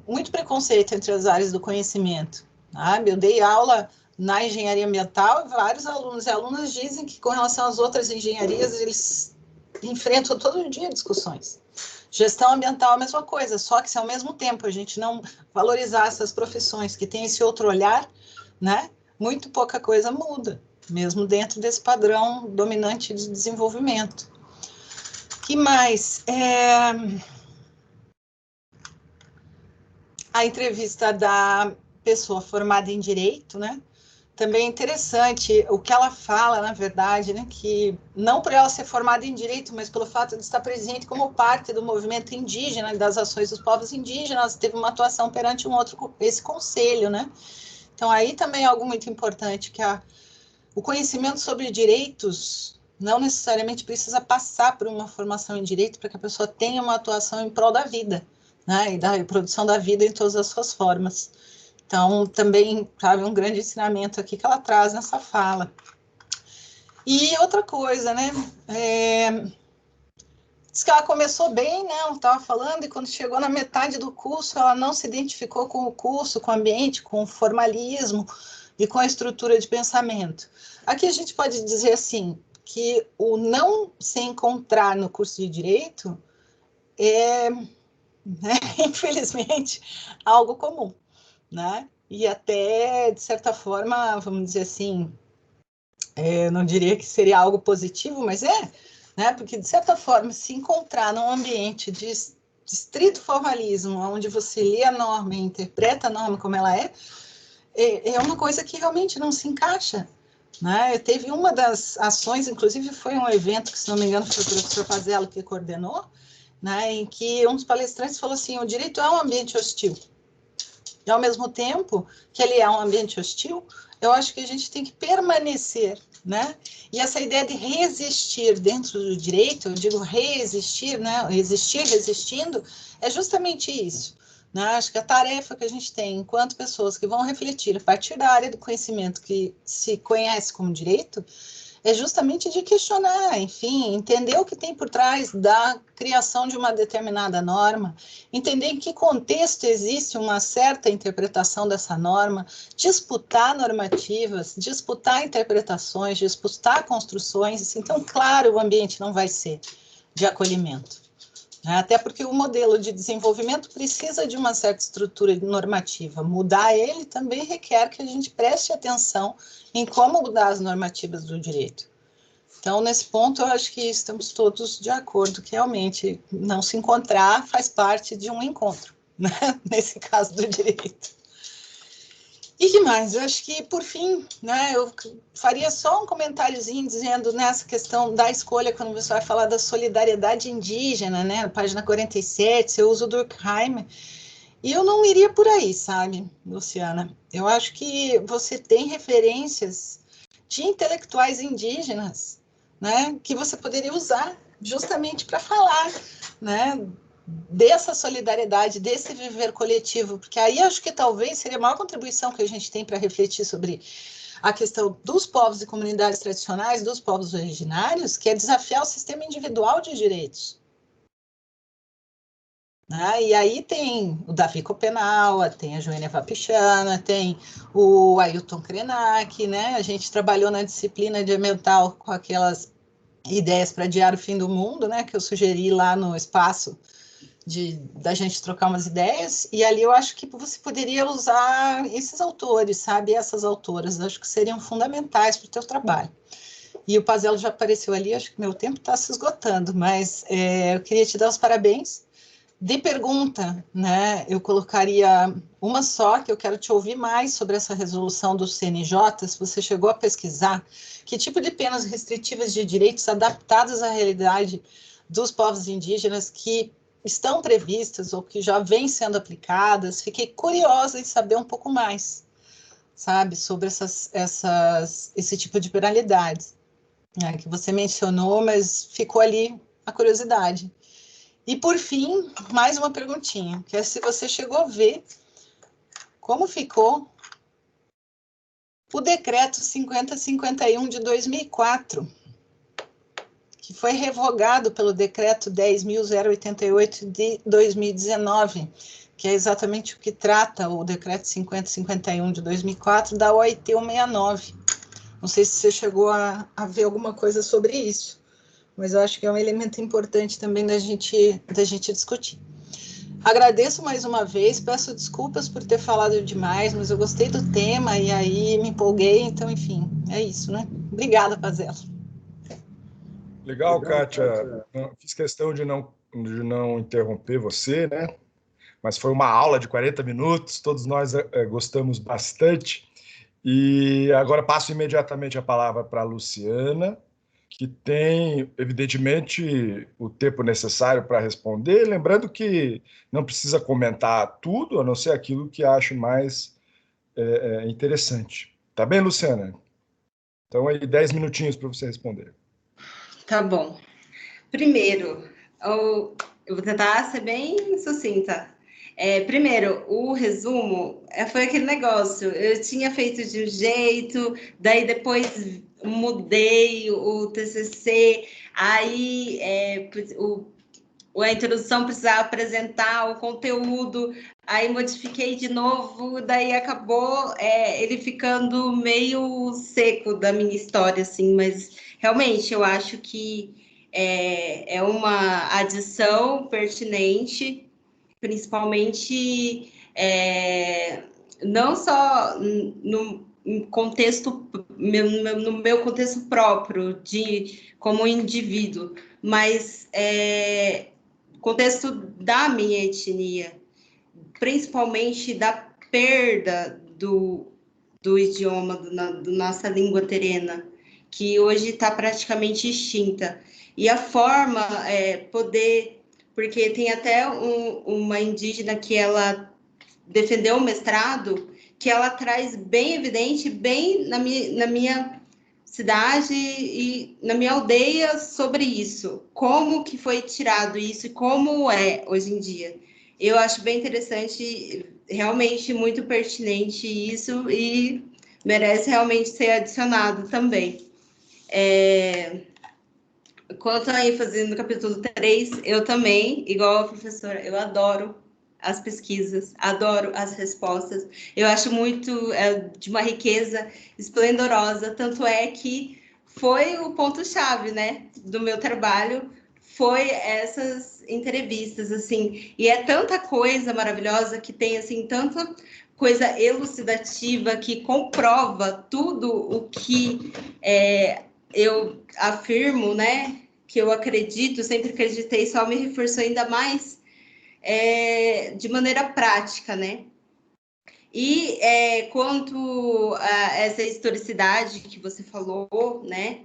muito preconceito entre as áreas do conhecimento. Sabe? Eu dei aula na engenharia ambiental e vários alunos e alunas dizem que, com relação às outras engenharias, eles enfrentam todo dia discussões. Gestão ambiental é a mesma coisa, só que se ao mesmo tempo a gente não valorizar essas profissões que têm esse outro olhar, né, muito pouca coisa muda, mesmo dentro desse padrão dominante de desenvolvimento. Que mais? A entrevista da pessoa formada em Direito, né? Também é interessante o que ela fala, na verdade, né, que não por ela ser formada em Direito, mas pelo fato de estar presente como parte do movimento indígena e das ações dos povos indígenas, teve uma atuação perante esse conselho, né? Então, aí também é algo muito importante, que o conhecimento sobre direitos não necessariamente precisa passar por uma formação em Direito para que a pessoa tenha uma atuação em prol da vida, né, e da reprodução da vida em todas as suas formas. Então, também, sabe, um grande ensinamento aqui que ela traz nessa fala. E outra coisa, né, diz que ela começou bem, né, ela estava falando, e quando chegou na metade do curso, ela não se identificou com o curso, com o ambiente, com o formalismo, e com a estrutura de pensamento. Aqui a gente pode dizer assim, que o não se encontrar no curso de Direito é, né, infelizmente, algo comum, né? E até, de certa forma, vamos dizer assim, eu não diria que seria algo positivo, mas né? Porque, de certa forma, se encontrar num ambiente de estrito formalismo, onde você lê a norma e interpreta a norma como ela é uma coisa que realmente não se encaixa, né? Teve uma das ações, inclusive foi um evento que, se não me engano, foi o professor Pazello que coordenou, né, em que uns palestrantes falaram assim, o direito é um ambiente hostil. E, ao mesmo tempo que ele é um ambiente hostil, eu acho que a gente tem que permanecer, né? E essa ideia de resistir dentro do direito, eu digo resistir, né? Existir resistindo, é justamente isso. Né? Acho que a tarefa que a gente tem, enquanto pessoas que vão refletir a partir da área do conhecimento que se conhece como direito, é justamente de questionar, enfim, entender o que tem por trás da criação de uma determinada norma, entender em que contexto existe uma certa interpretação dessa norma, disputar normativas, disputar interpretações, disputar construções. Então, claro, o ambiente não vai ser de acolhimento. Até porque o modelo de desenvolvimento precisa de uma certa estrutura normativa. Mudar ele também requer que a gente preste atenção em como mudar as normativas do direito. Então, nesse ponto, eu acho que estamos todos de acordo que realmente não se encontrar faz parte de um encontro, né? Nesse caso do direito. E que mais? Eu acho que, por fim, né, eu faria só um comentáriozinho dizendo nessa questão da escolha, quando você vai falar da solidariedade indígena, né, na página 47, você usa o Durkheim, e eu não iria por aí, sabe, Luciana? Eu acho que você tem referências de intelectuais indígenas, né, que você poderia usar justamente para falar, né, dessa solidariedade, desse viver coletivo, porque aí acho que talvez seria a maior contribuição que a gente tem para refletir sobre a questão dos povos e comunidades tradicionais, dos povos originários, que é desafiar o sistema individual de direitos. E aí tem o Davi Copenaua, tem a Joênia Wapichana, tem o Ailton Krenak, né? A gente trabalhou na disciplina de ambiental com aquelas ideias para adiar o fim do mundo, né? Que eu sugeri lá no espaço da gente trocar umas ideias, e ali eu acho que você poderia usar esses autores, sabe, essas autoras, acho que seriam fundamentais para o teu trabalho. E o Pazello já apareceu ali, acho que meu tempo está se esgotando, mas eu queria te dar os parabéns. De pergunta, né, eu colocaria uma só, que eu quero te ouvir mais sobre essa resolução do CNJ, se você chegou a pesquisar, que tipo de penas restritivas de direitos adaptadas à realidade dos povos indígenas que estão previstas ou que já vêm sendo aplicadas. Fiquei curiosa em saber um pouco mais, sabe, sobre esse tipo de penalidades, né, que você mencionou, mas ficou ali a curiosidade. E, por fim, mais uma perguntinha, que é se você chegou a ver como ficou o decreto 5051 de 2004, que foi revogado pelo decreto 10.088 de 2019, que é exatamente o que trata o decreto 5051 de 2004 da OIT 169. Não sei se você chegou a ver alguma coisa sobre isso, mas eu acho que é um elemento importante também da gente discutir. Agradeço mais uma vez, peço desculpas por ter falado demais, mas eu gostei do tema e aí me empolguei, então, enfim, é isso, né? Obrigada, Pazello. Legal, Kátia. Fiz questão de não interromper você, né? Mas foi uma aula de 40 minutos, todos nós gostamos bastante. E agora passo imediatamente a palavra para a Luciana, que tem, evidentemente, o tempo necessário para responder, lembrando que não precisa comentar tudo, a não ser aquilo que ache mais interessante. Tá bem, Luciana? Então, aí, 10 minutinhos para você responder. Tá bom. Primeiro, eu vou tentar ser bem sucinta. Primeiro, o resumo foi aquele negócio. Eu tinha feito de um jeito, daí depois mudei o TCC, aí a introdução precisava apresentar o conteúdo, aí modifiquei de novo, daí acabou ele ficando meio seco da minha história, assim, mas realmente eu acho que é uma adição pertinente, principalmente não só no contexto, no meu contexto próprio, como indivíduo, mas contexto da minha etnia, principalmente da perda do idioma, da nossa língua terena, que hoje está praticamente extinta. E a forma porque tem até uma indígena que ela defendeu o mestrado, que ela traz bem evidente, bem na minha cidade e na minha aldeia sobre isso, como que foi tirado isso e como é hoje em dia. Eu acho bem interessante, realmente muito pertinente isso e merece realmente ser adicionado também. Quanto à ênfase no capítulo 3, eu também, igual a professora, eu adoro as pesquisas, adoro as respostas. Eu acho muito de uma riqueza esplendorosa, tanto é que foi o ponto-chave, né, do meu trabalho, foi essas entrevistas, assim, e é tanta coisa maravilhosa que tem, assim, tanta coisa elucidativa que comprova tudo o que eu afirmo, né, que eu acredito, sempre acreditei, só me reforçou ainda mais de maneira prática, né? E quanto a essa historicidade que você falou, né?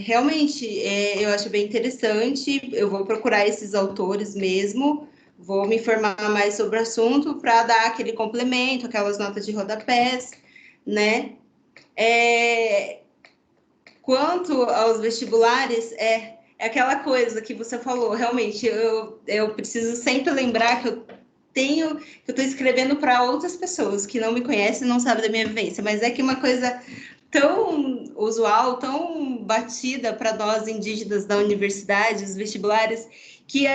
Realmente, eu acho bem interessante. Eu vou procurar esses autores mesmo, vou me informar mais sobre o assunto para dar aquele complemento, aquelas notas de rodapés, né? Quanto aos vestibulares, é aquela coisa que você falou, realmente, eu preciso sempre lembrar que eu estou escrevendo para outras pessoas que não me conhecem, não sabem da minha vivência, mas é que uma coisa tão usual, tão batida para nós indígenas da universidade, os vestibulares, que,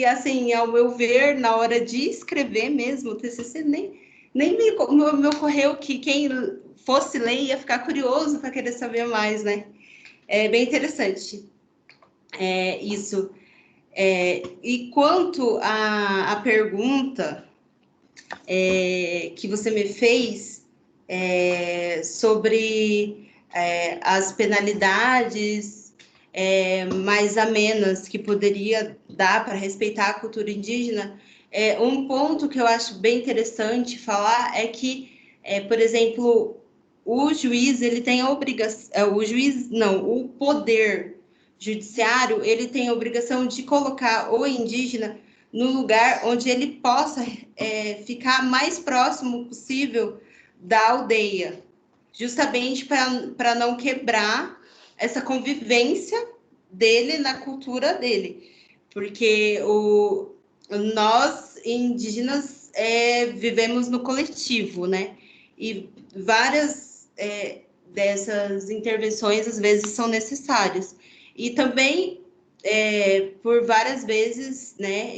assim, ao meu ver, na hora de escrever mesmo o TCC, nem me ocorreu que quem fosse ler ia ficar curioso para querer saber mais, né? É bem interessante isso. E quanto à pergunta que você me fez sobre as penalidades mais amenas que poderia dar para respeitar a cultura indígena, um ponto que eu acho bem interessante falar é que, por exemplo, o juiz ele tem a obrigação, o poder judiciário ele tem a obrigação de colocar o indígena no lugar onde ele possa ficar mais próximo possível da aldeia, justamente para não quebrar essa convivência dele na cultura dele, porque nós indígenas vivemos no coletivo, né? E várias dessas intervenções às vezes são necessárias. E também por várias vezes, né,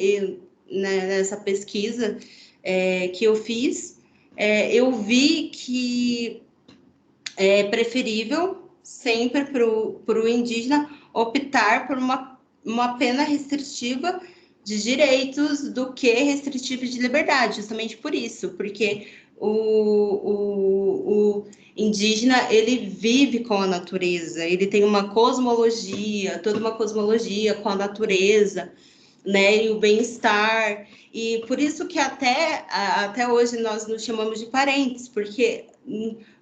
nessa pesquisa que eu fiz, eu vi que é preferível sempre para o indígena optar por uma pena restritiva de direitos do que restritiva de liberdade, justamente por isso, porque o indígena, ele vive com a natureza, ele tem uma cosmologia, toda uma cosmologia com a natureza, né, e o bem-estar, e por isso que até hoje nós nos chamamos de parentes, porque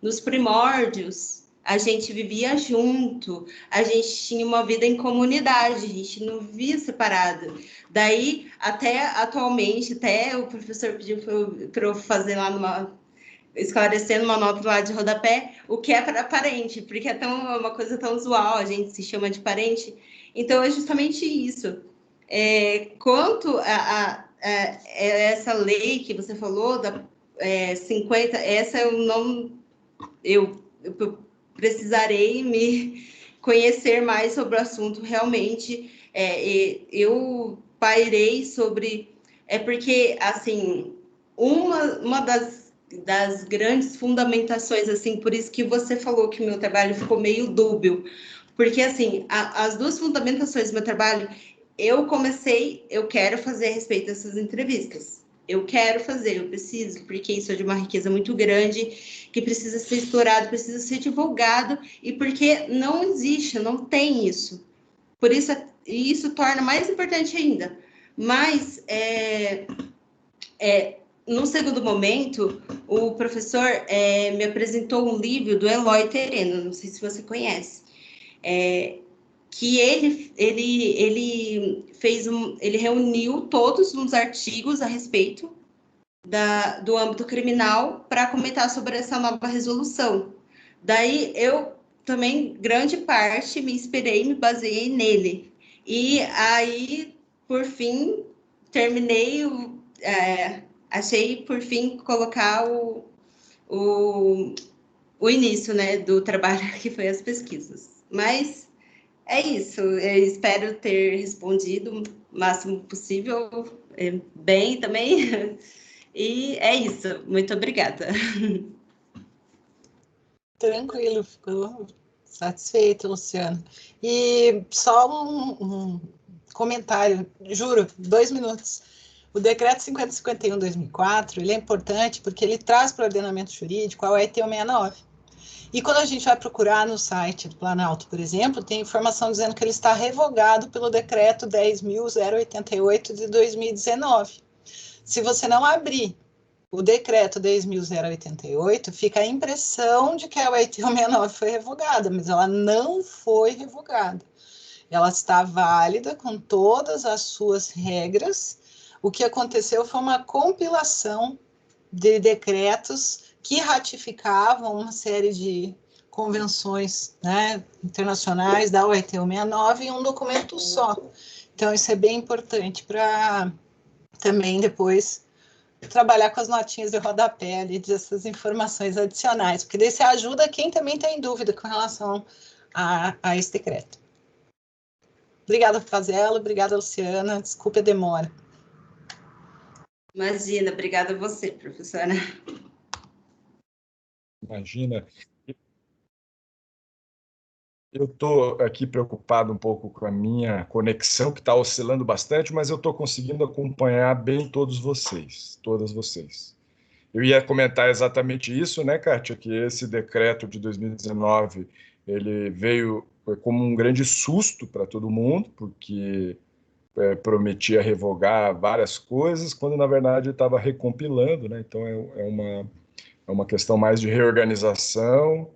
nos primórdios a gente vivia junto, a gente tinha uma vida em comunidade, a gente não vivia separado. Daí, até atualmente, até o professor pediu para eu fazer lá esclarecendo uma nota lá de rodapé, o que é para parente, porque é uma coisa tão usual, a gente se chama de parente. Então, é justamente isso. Quanto a essa lei que você falou, da 50, essa eu precisarei me conhecer mais sobre o assunto, realmente eu pairei sobre... porque, assim, uma das grandes fundamentações, assim, por isso que você falou que o meu trabalho ficou meio dúbio, porque, assim, as duas fundamentações do meu trabalho, eu quero fazer a respeito dessas entrevistas. Eu quero fazer, eu preciso, porque isso é de uma riqueza muito grande, que precisa ser explorado, precisa ser divulgado, e porque não existe, não tem isso. Por isso, isso torna mais importante ainda. Mas, no segundo momento, o professor me apresentou um livro do Eloy Tereno, não sei se você conhece, que ele reuniu todos os artigos a respeito do âmbito criminal para comentar sobre essa nova resolução. Daí eu também, grande parte, me inspirei, me baseei nele. E aí, por fim, terminei, achei, por fim, colocar o início, né, do trabalho que foi as pesquisas. Mas é isso, eu espero ter respondido o máximo possível, bem também. E é isso, muito obrigada. Tranquilo, ficou satisfeito, Luciano. E só um comentário, juro, 2 minutos. O decreto 5051/2004, ele é importante porque ele traz para o ordenamento jurídico a OET 69. E quando a gente vai procurar no site do Planalto, por exemplo, tem informação dizendo que ele está revogado pelo decreto 10.088 de 2019. Se você não abrir o decreto 10.088, fica a impressão de que a OET 69 foi revogada, mas ela não foi revogada. Ela está válida com todas as suas regras. O que aconteceu foi uma compilação de decretos que ratificavam uma série de convenções, né, internacionais da OIT 69 em um documento só. Então, isso é bem importante para também depois trabalhar com as notinhas de rodapé ali, dessas informações adicionais, porque daí você ajuda quem também tem dúvida com relação a esse decreto. Obrigada, Fazelo, obrigada, Luciana, desculpe a demora. Imagina, obrigada a você, professora. Imagina. Eu estou aqui preocupado um pouco com a minha conexão, que está oscilando bastante, mas eu estou conseguindo acompanhar bem todas vocês. Eu ia comentar exatamente isso, né, Kátia, que esse decreto de 2019, ele veio como um grande susto para todo mundo, porque prometia revogar várias coisas, quando na verdade estava recompilando, né? Então é uma questão mais de reorganização,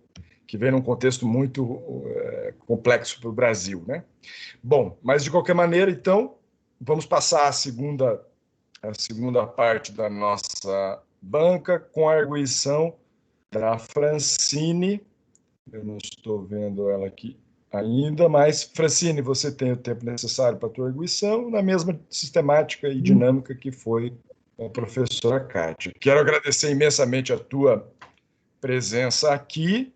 que vem num contexto muito complexo para o Brasil, né? Bom, mas de qualquer maneira, então, vamos passar a segunda parte da nossa banca com a arguição da Francine. Eu não estou vendo ela aqui ainda, mas, Francine, você tem o tempo necessário para a tua arguição, na mesma sistemática e dinâmica que foi a professora Kátia. Quero agradecer imensamente a tua presença aqui,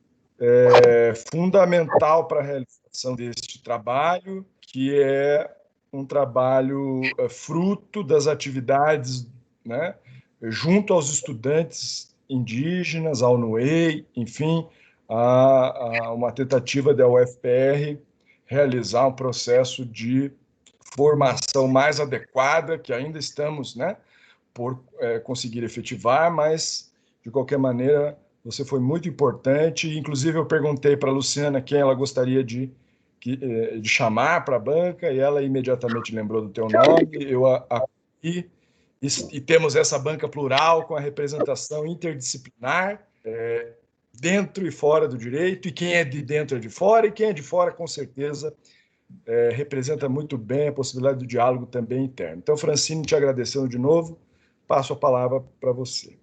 fundamental para a realização deste trabalho, que é um trabalho fruto das atividades, né, junto aos estudantes indígenas, ao NUEI, enfim, a uma tentativa da UFPR realizar um processo de formação mais adequada, que ainda estamos, né, por conseguir efetivar, mas, de qualquer maneira, você foi muito importante. Inclusive, eu perguntei para a Luciana quem ela gostaria de chamar para a banca, e ela imediatamente lembrou do teu nome. Eu acolhi, e temos essa banca plural com a representação interdisciplinar, dentro e fora do direito, e quem é de dentro é de fora, e quem é de fora, com certeza, representa muito bem a possibilidade do diálogo também interno. Então, Francine, te agradecendo de novo, passo a palavra para você.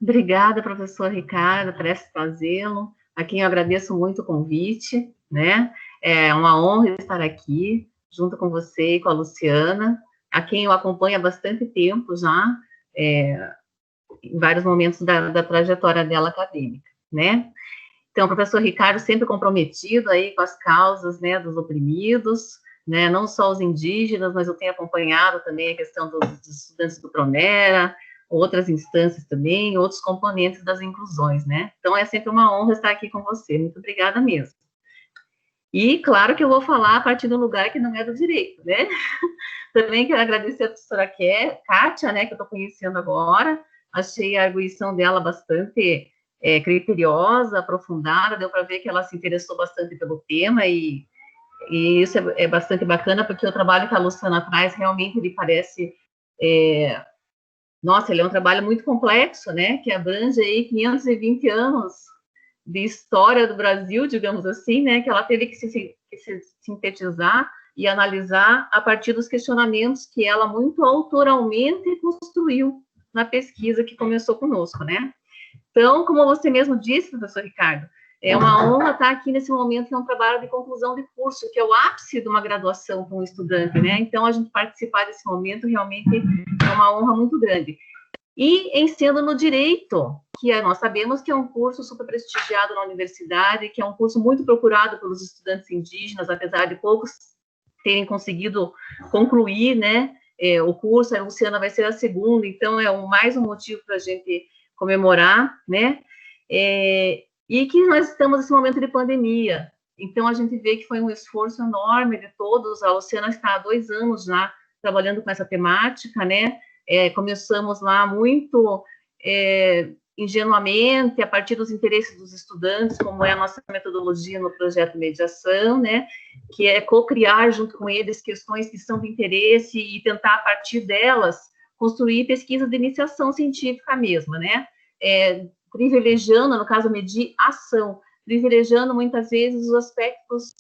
Obrigada, professor Ricardo, Prestes Fazelo, a quem eu agradeço muito o convite, né? É uma honra estar aqui, junto com você e com a Luciana, a quem eu acompanho há bastante tempo já, em vários momentos da trajetória dela acadêmica, né? Então, o professor Ricardo sempre comprometido aí com as causas, né, dos oprimidos, né? Não só os indígenas, mas eu tenho acompanhado também a questão dos estudantes do Pronera, outras instâncias também, outros componentes das inclusões, né? Então, é sempre uma honra estar aqui com você. Muito obrigada mesmo. E, claro que eu vou falar a partir do lugar que não é do direito, né? Também quero agradecer a professora Kátia, né, que eu estou conhecendo agora. Achei a arguição dela bastante criteriosa, aprofundada, deu para ver que ela se interessou bastante pelo tema, e isso é bastante bacana, porque o trabalho que a Luciana traz, realmente, ele parece... Nossa, ele é um trabalho muito complexo, né, que abrange aí 520 anos de história do Brasil, digamos assim, né, que ela teve que se sintetizar e analisar a partir dos questionamentos que ela muito autoralmente construiu na pesquisa que começou conosco, né. Então, como você mesmo disse, professor Ricardo, é uma honra estar aqui nesse momento, que é um trabalho de conclusão de curso, que é o ápice de uma graduação para um estudante, né? Então, a gente participar desse momento realmente é uma honra muito grande. E em sendo no direito, que nós sabemos que é um curso super prestigiado na universidade, que é um curso muito procurado pelos estudantes indígenas, apesar de poucos terem conseguido concluir, né, o curso. A Luciana vai ser a segunda, então é mais um motivo para a gente comemorar, né, e que nós estamos nesse momento de pandemia, então a gente vê que foi um esforço enorme de todos. A Luciana está há 2 anos já trabalhando com essa temática, né, começamos lá muito ingenuamente, a partir dos interesses dos estudantes, como é a nossa metodologia no projeto Mediação, né, que é co-criar junto com eles questões que são de interesse e tentar, a partir delas, construir pesquisas de iniciação científica mesmo, né, privilegiando, no caso, medir ação, privilegiando muitas vezes os aspectos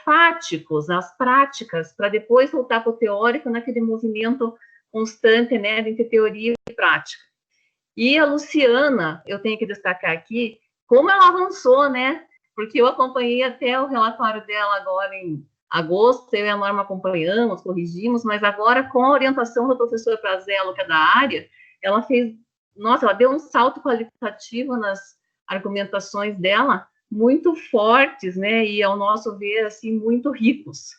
fáticos, as práticas, para depois voltar para o teórico naquele movimento constante, né, entre teoria e prática. E a Luciana, eu tenho que destacar aqui, como ela avançou, né, porque eu acompanhei até o relatório dela agora em agosto, eu e a Norma acompanhamos, corrigimos, mas agora, com a orientação do professor Prazzello, que é da área, ela fez, nossa, ela deu um salto qualitativo nas argumentações dela, muito fortes, né, e ao nosso ver, assim, muito ricos.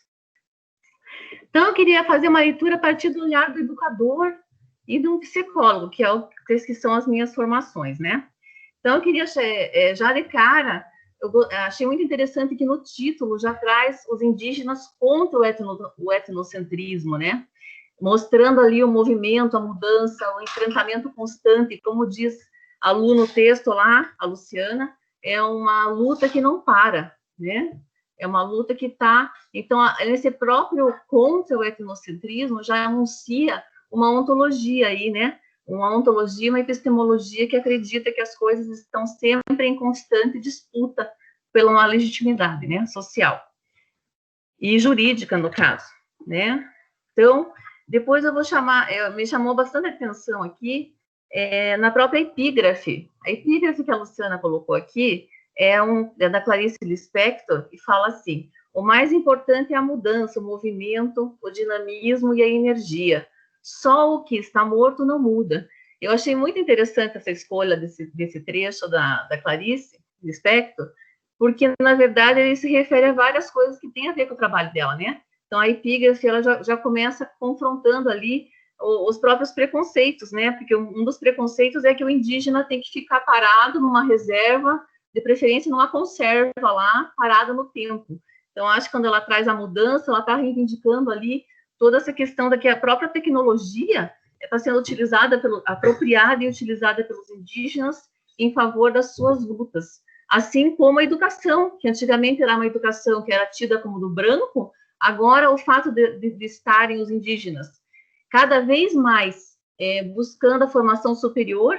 Então, eu queria fazer uma leitura a partir do olhar do educador e de um psicólogo, que são as minhas formações, né? Então, eu queria, já de cara, eu achei muito interessante que no título já traz os indígenas contra o etnocentrismo, né? Mostrando ali o movimento, a mudança, o enfrentamento constante, como diz a Lu no texto lá, a Luciana, é uma luta que não para, né? É uma luta que está... Então, esse próprio contra o etnocentrismo já anuncia uma ontologia aí, né? Uma ontologia, uma epistemologia que acredita que as coisas estão sempre em constante disputa pela uma legitimidade, né, social e jurídica, no caso, né? Então, depois eu vou me chamou bastante atenção aqui na própria epígrafe. A epígrafe que a Luciana colocou aqui é da Clarice Lispector, e fala assim: o mais importante é a mudança, o movimento, o dinamismo e a energia. Só o que está morto não muda. Eu achei muito interessante essa escolha desse trecho da Clarice Lispector, porque, na verdade, ele se refere a várias coisas que têm a ver com o trabalho dela, né? Então, a epígrafe, ela já começa confrontando ali os próprios preconceitos, né? Porque um dos preconceitos é que o indígena tem que ficar parado numa reserva, de preferência numa conserva lá, parada no tempo. Então, acho que quando ela traz a mudança, ela está reivindicando ali toda essa questão da que a própria tecnologia está sendo apropriada e utilizada pelos indígenas em favor das suas lutas. Assim como a educação, que antigamente era uma educação que era tida como do branco, agora o fato de estarem os indígenas cada vez mais buscando a formação superior,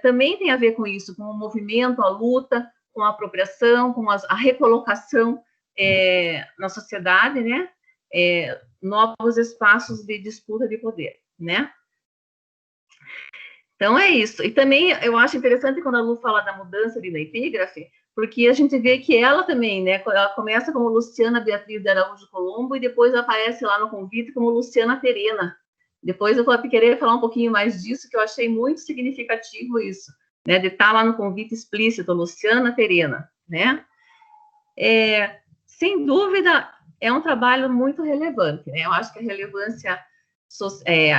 também tem a ver com isso, com o movimento, a luta, com a apropriação, com a recolocação na sociedade, né? Novos espaços de disputa de poder, né? Então, é isso. E também eu acho interessante quando a Lu fala da mudança ali na epígrafe, porque a gente vê que ela também, né, ela começa como Luciana Beatriz de Araújo Colombo e depois aparece lá no convite como Luciana Terena. Depois eu vou querer falar um pouquinho mais disso, que eu achei muito significativo isso, né, de estar lá no convite explícito, Luciana Terena, né? Sem dúvida é um trabalho muito relevante, né? Eu acho que a relevância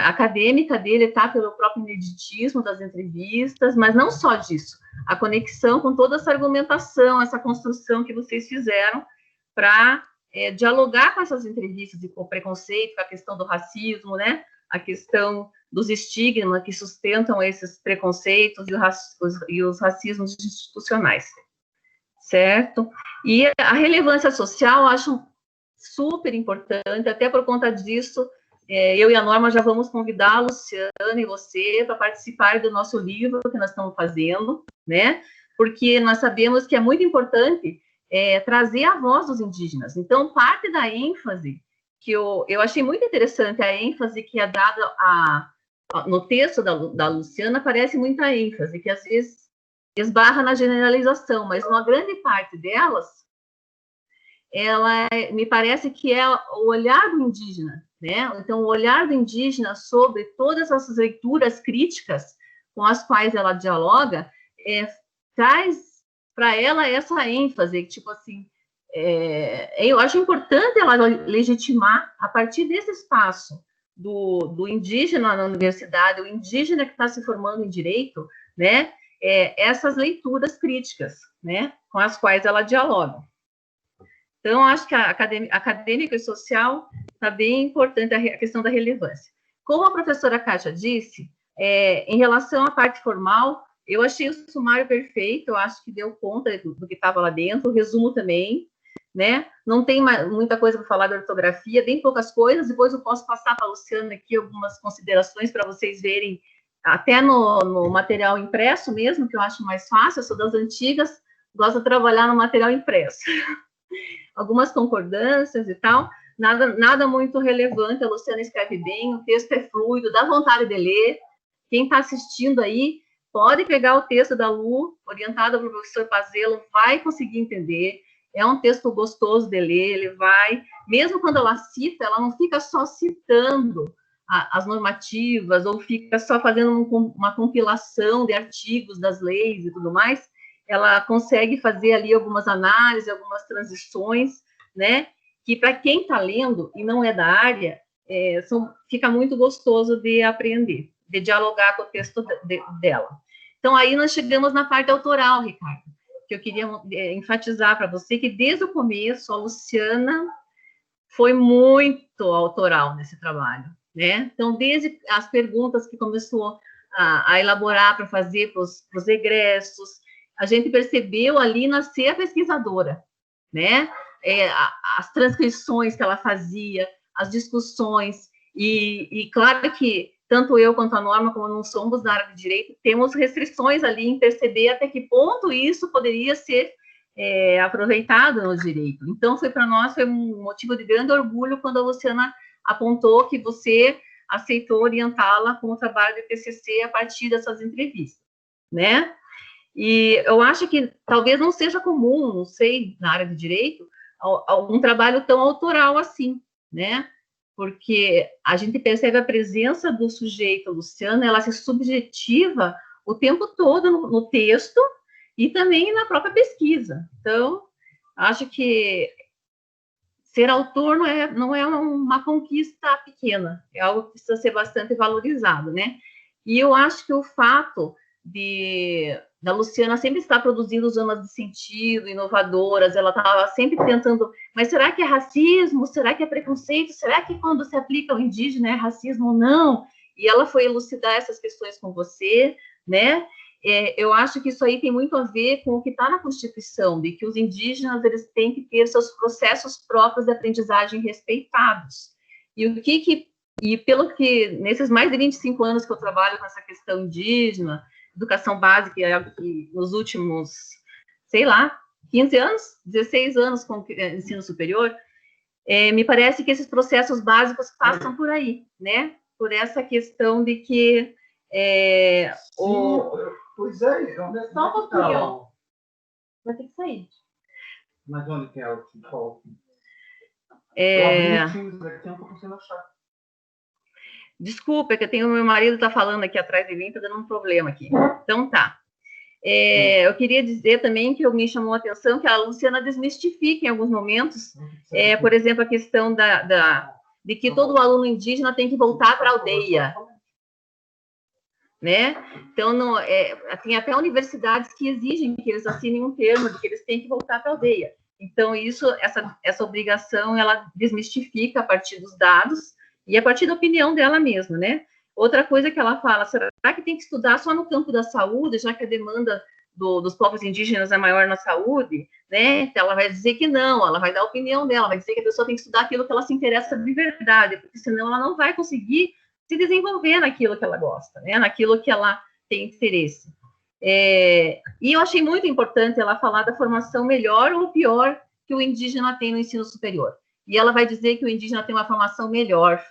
acadêmica dele está pelo próprio ineditismo das entrevistas, mas não só disso, a conexão com toda essa argumentação, essa construção que vocês fizeram para dialogar com essas entrevistas e com o preconceito, com a questão do racismo, né? A questão dos estigmas que sustentam esses preconceitos e os racismos institucionais, certo? E a relevância social, eu acho super importante, até por conta disso, eu e a Norma já vamos convidar a Luciana e você para participar do nosso livro que nós estamos fazendo, né? Porque nós sabemos que é muito importante trazer a voz dos indígenas. Então, parte da ênfase, que eu achei muito interessante, a ênfase que é dada no texto da Luciana, parece muita ênfase, que às vezes esbarra na generalização, mas uma grande parte delas, me parece que é o olhar do indígena, né? Então, o olhar do indígena sobre todas essas leituras críticas com as quais ela dialoga, traz para ela essa ênfase, tipo assim, eu acho importante ela legitimar, a partir desse espaço do indígena na universidade, o indígena que está se formando em direito, né? Essas leituras críticas, né? Com as quais ela dialoga. Então, acho que a acadêmica e social está bem importante a questão da relevância. Como a professora Kátia disse, em relação à parte formal, eu achei o sumário perfeito, eu acho que deu conta do que estava lá dentro, o resumo também, né? Não tem muita coisa para falar da ortografia, bem poucas coisas, depois eu posso passar para a Luciana aqui algumas considerações para vocês verem, até no material impresso mesmo, que eu acho mais fácil, eu sou das antigas, gosto de trabalhar no material impresso. Algumas concordâncias e tal, nada muito relevante, a Luciana escreve bem, o texto é fluido, dá vontade de ler, quem está assistindo aí, pode pegar o texto da Lu, orientado pelo professor Pazelo, vai conseguir entender, é um texto gostoso de ler, ele vai, mesmo quando ela cita, ela não fica só citando as normativas, ou fica só fazendo uma compilação de artigos das leis e tudo mais, ela consegue fazer ali algumas análises, algumas transições, né, que para quem está lendo e não é da área, fica muito gostoso de aprender, de dialogar com o texto dela. Então, aí nós chegamos na parte autoral, Ricardo, que eu queria enfatizar para você que desde o começo a Luciana foi muito autoral nesse trabalho, né? Então, desde as perguntas que começou a elaborar para fazer para os egressos, a gente percebeu ali nascer a pesquisadora, né? As transcrições que ela fazia, as discussões, e claro que tanto eu quanto a Norma, como não somos da área de direito, temos restrições ali em perceber até que ponto isso poderia ser aproveitado no direito. Então, para nós, foi um motivo de grande orgulho quando a Luciana apontou que você aceitou orientá-la com o trabalho de TCC a partir dessas entrevistas, né? E eu acho que talvez não seja comum, não sei, na área de direito, um trabalho tão autoral assim, né? Porque a gente percebe a presença do sujeito, Luciana, ela se subjetiva o tempo todo no texto e também na própria pesquisa. Então, acho que ser autor não é uma conquista pequena, é algo que precisa ser bastante valorizado, né? E eu acho que o fato da Luciana sempre estar produzindo zonas de sentido, inovadoras, ela estava sempre tentando, mas será que é racismo? Será que é preconceito? Será que quando se aplica ao indígena é racismo ou não? E ela foi elucidar essas questões com você, né? Eu acho que isso aí tem muito a ver com o que está na Constituição, de que os indígenas eles têm que ter seus processos próprios de aprendizagem respeitados. E pelo que, nesses mais de 25 anos que eu trabalho com essa questão indígena, educação básica, e nos últimos, sei lá, 15 anos, 16 anos com ensino superior, me parece que esses processos básicos passam por aí, né? Por essa questão de que Pois é, só um pouquinho, ó. Vai ter que sair. Mas onde que é o TikTok? Desculpa, é que eu tenho meu marido tá falando aqui atrás de mim, tá dando um problema aqui. Então tá. Eu queria dizer também que me chamou a atenção que a Luciana desmistifica em alguns momentos, por exemplo, a questão de que todo aluno indígena tem que voltar para a aldeia, né? Então, tem até universidades que exigem que eles assinem um termo de que eles têm que voltar para a aldeia. Então, essa obrigação, ela desmistifica a partir dos dados e a partir da opinião dela mesma, né? Outra coisa que ela fala, será que tem que estudar só no campo da saúde, já que a demanda dos povos indígenas é maior na saúde, né? Então, ela vai dizer que não, ela vai dar a opinião dela, vai dizer que a pessoa tem que estudar aquilo que ela se interessa de verdade, porque senão ela não vai conseguir se desenvolver naquilo que ela gosta, né? Naquilo que ela tem interesse. E eu achei muito importante ela falar da formação melhor ou pior que o indígena tem no ensino superior. E ela vai dizer que o indígena tem uma formação melhor,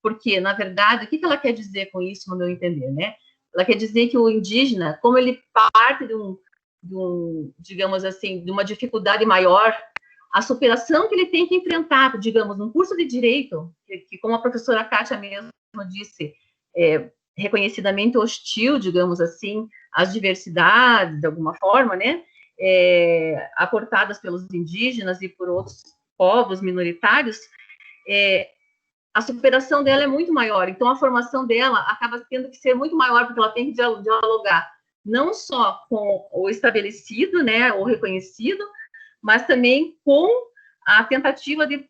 porque, na verdade, o que ela quer dizer com isso, no meu entender, né? Ela quer dizer que o indígena, como ele parte de digamos assim, de uma dificuldade maior, a superação que ele tem que enfrentar, digamos, num curso de direito, que como a professora Kátia mesmo disse, reconhecidamente hostil, digamos assim, às diversidades, de alguma forma, né, aportadas pelos indígenas e por outros povos minoritários, a superação dela é muito maior, então a formação dela acaba tendo que ser muito maior, porque ela tem que dialogar não só com o estabelecido, né, o reconhecido, mas também com a tentativa de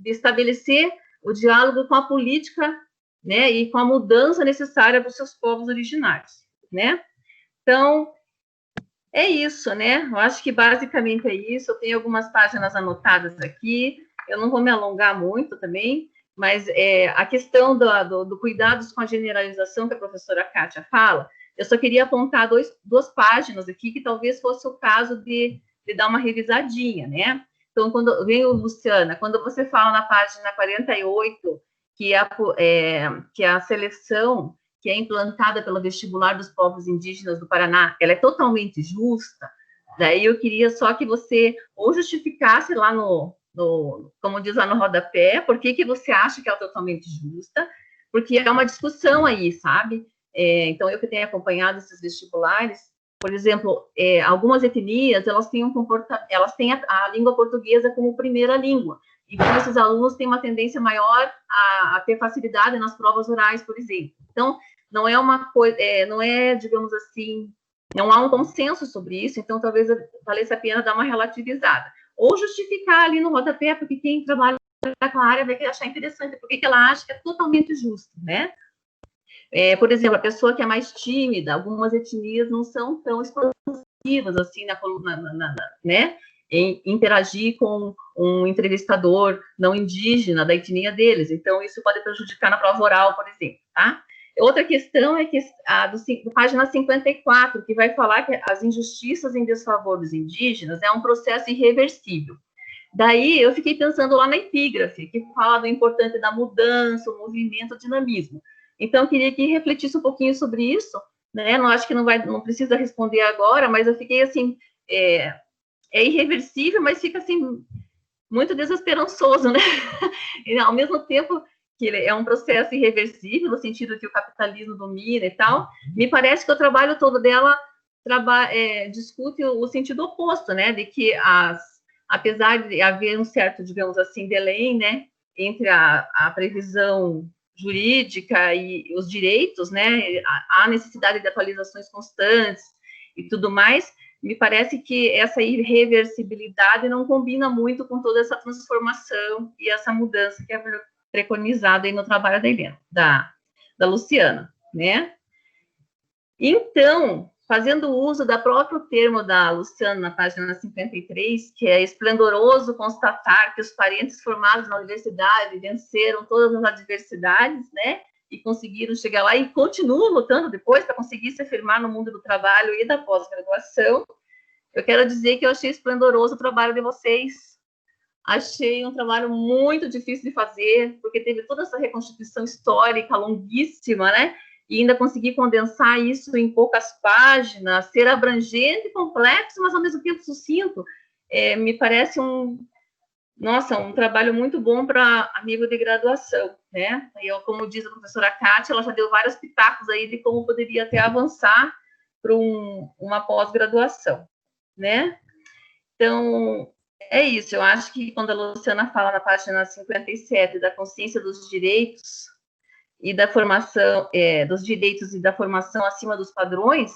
estabelecer o diálogo com a política, né, e com a mudança necessária para os seus povos originários, né? Então, é isso, né? Eu acho que basicamente é isso. Eu tenho algumas páginas anotadas aqui, eu não vou me alongar muito também, mas a questão do cuidados com a generalização que a professora Kátia fala, eu só queria apontar duas páginas aqui, que talvez fosse o caso de dar uma revisadinha, né? Então, quando vem o Luciana, quando você fala na página 48, que a seleção que é implantada pelo vestibular dos povos indígenas do Paraná, ela é totalmente justa, daí eu queria só que você ou justificasse lá como diz lá no rodapé, por que você acha que é totalmente justa, porque é uma discussão aí, sabe? Então, eu que tenho acompanhado esses vestibulares, por exemplo, algumas etnias, elas têm a língua portuguesa como primeira língua, então esses alunos têm uma tendência maior a ter facilidade nas provas orais, por exemplo. Então, não é uma coisa, não é, digamos assim, não há um consenso sobre isso, então talvez valesse a pena dar uma relativizada. Ou justificar ali no rodapé, porque quem trabalha com a área vai achar interessante, porque ela acha que é totalmente justo, né? Por exemplo, a pessoa que é mais tímida, algumas etnias não são tão expansivas assim né? Em interagir com um entrevistador não indígena da etnia deles. Então, isso pode prejudicar na prova oral, por exemplo, tá? Outra questão é que página 54, que vai falar que as injustiças em desfavor dos indígenas é um processo irreversível. Daí, eu fiquei pensando lá na epígrafe, que fala do importante da mudança, o movimento, o dinamismo. Então, eu queria que refletisse um pouquinho sobre isso, né? Não acho que não precisa responder agora, mas eu fiquei assim, é irreversível, mas fica assim muito desesperançoso, né? E, ao mesmo tempo que ele é um processo irreversível, no sentido que o capitalismo domina e tal, me parece que o trabalho todo dela discute o sentido oposto, né? De que apesar de haver um certo, digamos assim, delay, né, entre a previsão jurídica e os direitos, né, há necessidade de atualizações constantes e tudo mais, me parece que essa irreversibilidade não combina muito com toda essa transformação e essa mudança que é preconizada aí no trabalho da Helena, da Luciana, né? Então, fazendo uso do próprio termo da Luciana na página 53, que é esplendoroso constatar que os parentes formados na universidade venceram todas as adversidades, né? E conseguiram chegar lá e continuam lutando depois para conseguir se afirmar no mundo do trabalho e da pós-graduação. Eu quero dizer que eu achei esplendoroso o trabalho de vocês. Achei um trabalho muito difícil de fazer, porque teve toda essa reconstituição histórica longuíssima, né? E ainda conseguir condensar isso em poucas páginas, ser abrangente e complexo, mas ao mesmo tempo sucinto, me parece um trabalho muito bom para amigo de graduação, né? E como diz a professora Kátia, ela já deu vários pitacos aí de como poderia até avançar para uma pós-graduação, né? Então, é isso. Eu acho que quando a Luciana fala na página 57 da consciência dos direitos e da formação, dos direitos e da formação acima dos padrões,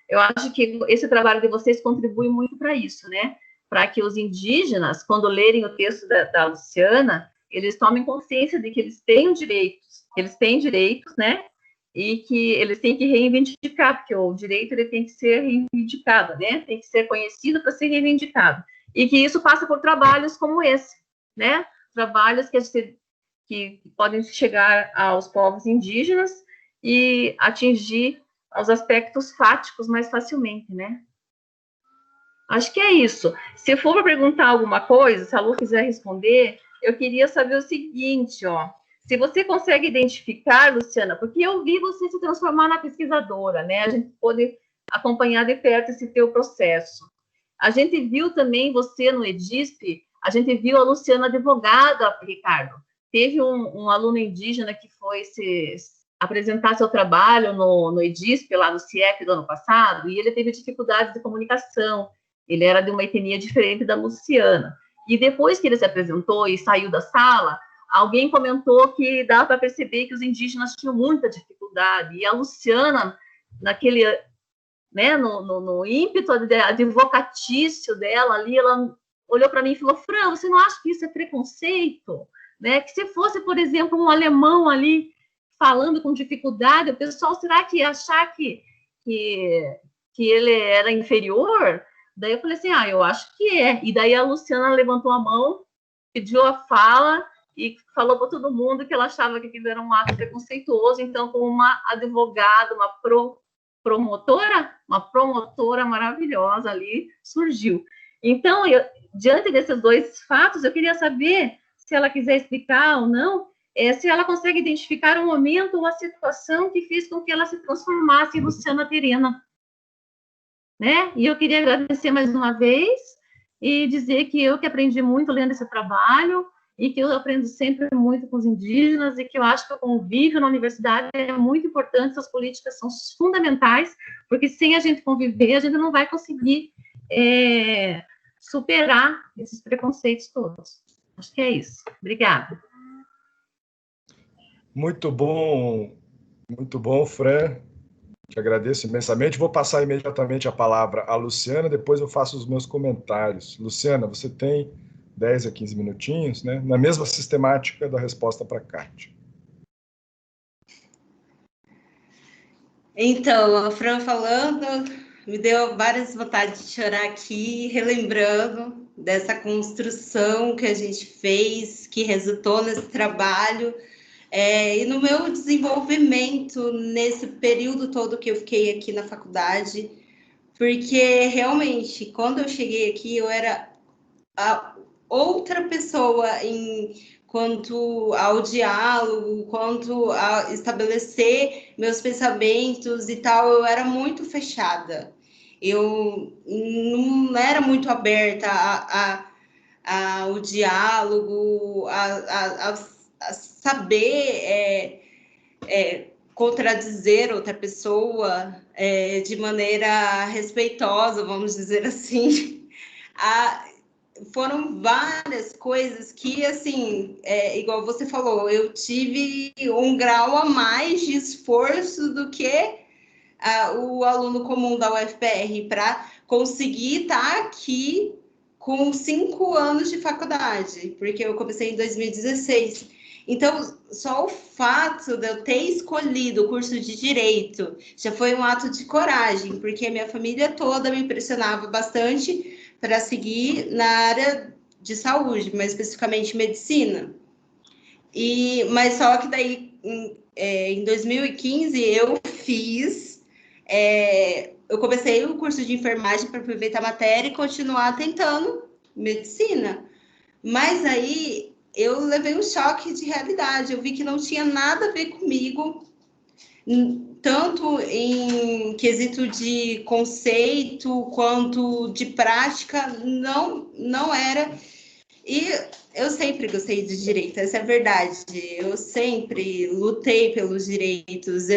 eu acho que esse trabalho de vocês contribui muito para isso, né? Para que os indígenas, quando lerem o texto da Luciana, eles tomem consciência de que eles têm direitos, né? E que eles têm que reivindicar, porque o direito ele tem que ser reivindicado, né? Tem que ser conhecido para ser reivindicado. E que isso passa por trabalhos como esse, né? Trabalhos que podem chegar aos povos indígenas e atingir os aspectos fáticos mais facilmente, né? Acho que é isso. Se for para perguntar alguma coisa, se a Lu quiser responder, eu queria saber o seguinte, ó. Se você consegue identificar, Luciana, porque eu vi você se transformar na pesquisadora, né? A gente pôde acompanhar de perto esse teu processo. A gente viu também você no EDISP, a gente viu a Luciana advogada, Ricardo. Teve um aluno indígena que foi apresentar seu trabalho no EDISP, lá no CIEP do ano passado, e ele teve dificuldades de comunicação. Ele era de uma etnia diferente da Luciana. E depois que ele se apresentou e saiu da sala, alguém comentou que dava para perceber que os indígenas tinham muita dificuldade. E a Luciana, naquele, né, no ímpeto advocatício dela ali, ela olhou para mim e falou: Fran, você não acha que isso é preconceito? Né? Que se fosse, por exemplo, um alemão ali falando com dificuldade, o pessoal, será que ia achar que ele era inferior? Daí eu falei assim, eu acho que é. E daí a Luciana levantou a mão, pediu a fala e falou para todo mundo que ela achava que aquilo era um ato preconceituoso. Então, como uma advogada, uma promotora maravilhosa ali surgiu. Então, diante desses dois fatos, eu queria saber, se ela quiser explicar ou não, se ela consegue identificar um momento ou a situação que fez com que ela se transformasse em Luciana Terena. Né? E eu queria agradecer mais uma vez e dizer que eu que aprendi muito lendo esse trabalho e que eu aprendo sempre muito com os indígenas e que eu acho que o convívio na universidade é muito importante, essas políticas são fundamentais, porque sem a gente conviver, a gente não vai conseguir superar esses preconceitos todos. Acho que é isso. Obrigada. Muito bom, Fran. Te agradeço imensamente. Vou passar imediatamente a palavra à Luciana, depois eu faço os meus comentários. Luciana, você tem 10 a 15 minutinhos, né? Na mesma sistemática da resposta para a Kátia. Então, a Fran falando, me deu várias vontades de chorar aqui, relembrando dessa construção que a gente fez, que resultou nesse trabalho. E no meu desenvolvimento, nesse período todo que eu fiquei aqui na faculdade, porque realmente, quando eu cheguei aqui, eu era a outra pessoa quanto ao diálogo, quanto a estabelecer meus pensamentos e tal, eu era muito fechada. Eu não era muito aberta ao diálogo, a saber contradizer outra pessoa de maneira respeitosa, vamos dizer assim. Foram várias coisas que, assim, igual você falou, eu tive um grau a mais de esforço do que o aluno comum da UFPR para conseguir estar aqui com 5 anos de faculdade, porque eu comecei em 2016. Então, só o fato de eu ter escolhido o curso de Direito já foi um ato de coragem, porque a minha família toda me pressionava bastante para seguir na área de saúde, mais especificamente medicina. Mas só que daí, em 2015, eu comecei o curso de enfermagem para aproveitar a matéria e continuar tentando medicina. Mas aí eu levei um choque de realidade, eu vi que não tinha nada a ver comigo, tanto em quesito de conceito quanto de prática, não era. E eu sempre gostei de direito, essa é a verdade. Eu sempre lutei pelos direitos.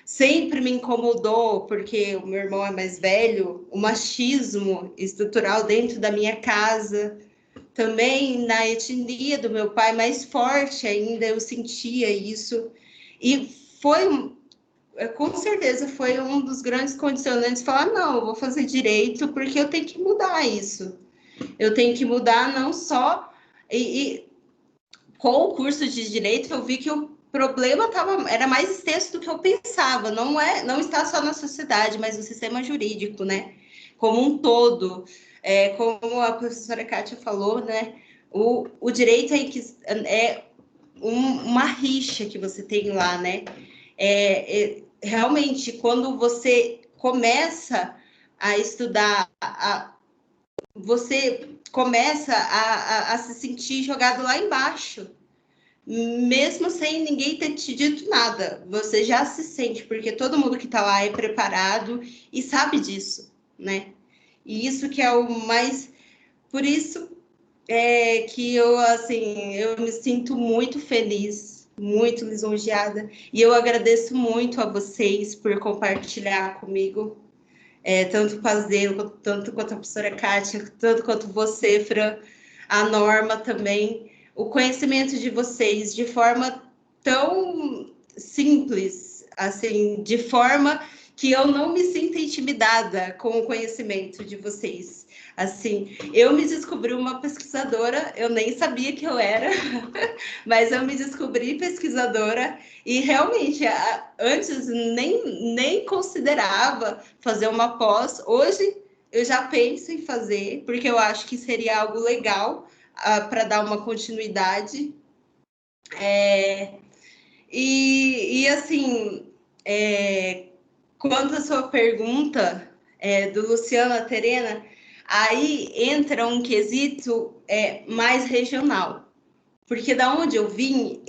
sempre me incomodou, porque o meu irmão é mais velho, o machismo estrutural dentro da minha casa. Também na etnia do meu pai, mais forte ainda, eu sentia isso. E foi, com certeza, foi um dos grandes condicionantes, falar, não, eu vou fazer direito, porque eu tenho que mudar isso. Eu tenho que mudar não só... E com o curso de direito, eu vi que o problema era mais extenso do que eu pensava. Não está só na sociedade, mas no sistema jurídico, né? Como um todo. Como a professora Kátia falou, né? O direito é uma rixa que você tem lá, né? Realmente, quando você começa a estudar, você começa a se sentir jogado lá embaixo, mesmo sem ninguém ter te dito nada. Você já se sente, porque todo mundo que está lá é preparado e sabe disso, né? E isso que é o mais... Por isso que eu me sinto muito feliz, muito lisonjeada, e eu agradeço muito a vocês por compartilhar comigo, tanto o Pazelo, tanto quanto a professora Kátia, tanto quanto você, Fran, a Norma também, o conhecimento de vocês de forma tão simples, assim, de forma que eu não me sinta intimidada com o conhecimento de vocês. Assim, eu me descobri uma pesquisadora, eu nem sabia que eu era, mas eu me descobri pesquisadora e realmente antes nem considerava fazer uma pós. Hoje eu já penso em fazer, porque eu acho que seria algo legal para dar uma continuidade. E assim, quanto à sua pergunta do Luciano Terena, aí entra um quesito mais regional. Porque da onde eu vim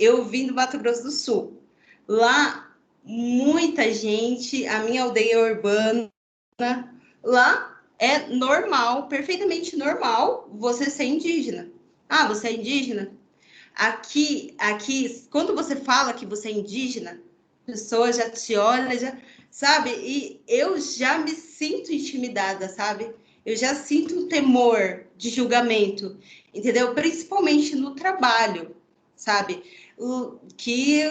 do Mato Grosso do Sul. Lá, muita gente, a minha aldeia urbana, lá é normal, perfeitamente normal, você ser indígena. Ah, você é indígena? Aqui, quando você fala que você é indígena, a pessoa já te olha, já, sabe? E eu já me sinto intimidada, sabe? Eu já sinto um temor de julgamento, entendeu? Principalmente no trabalho, sabe? Que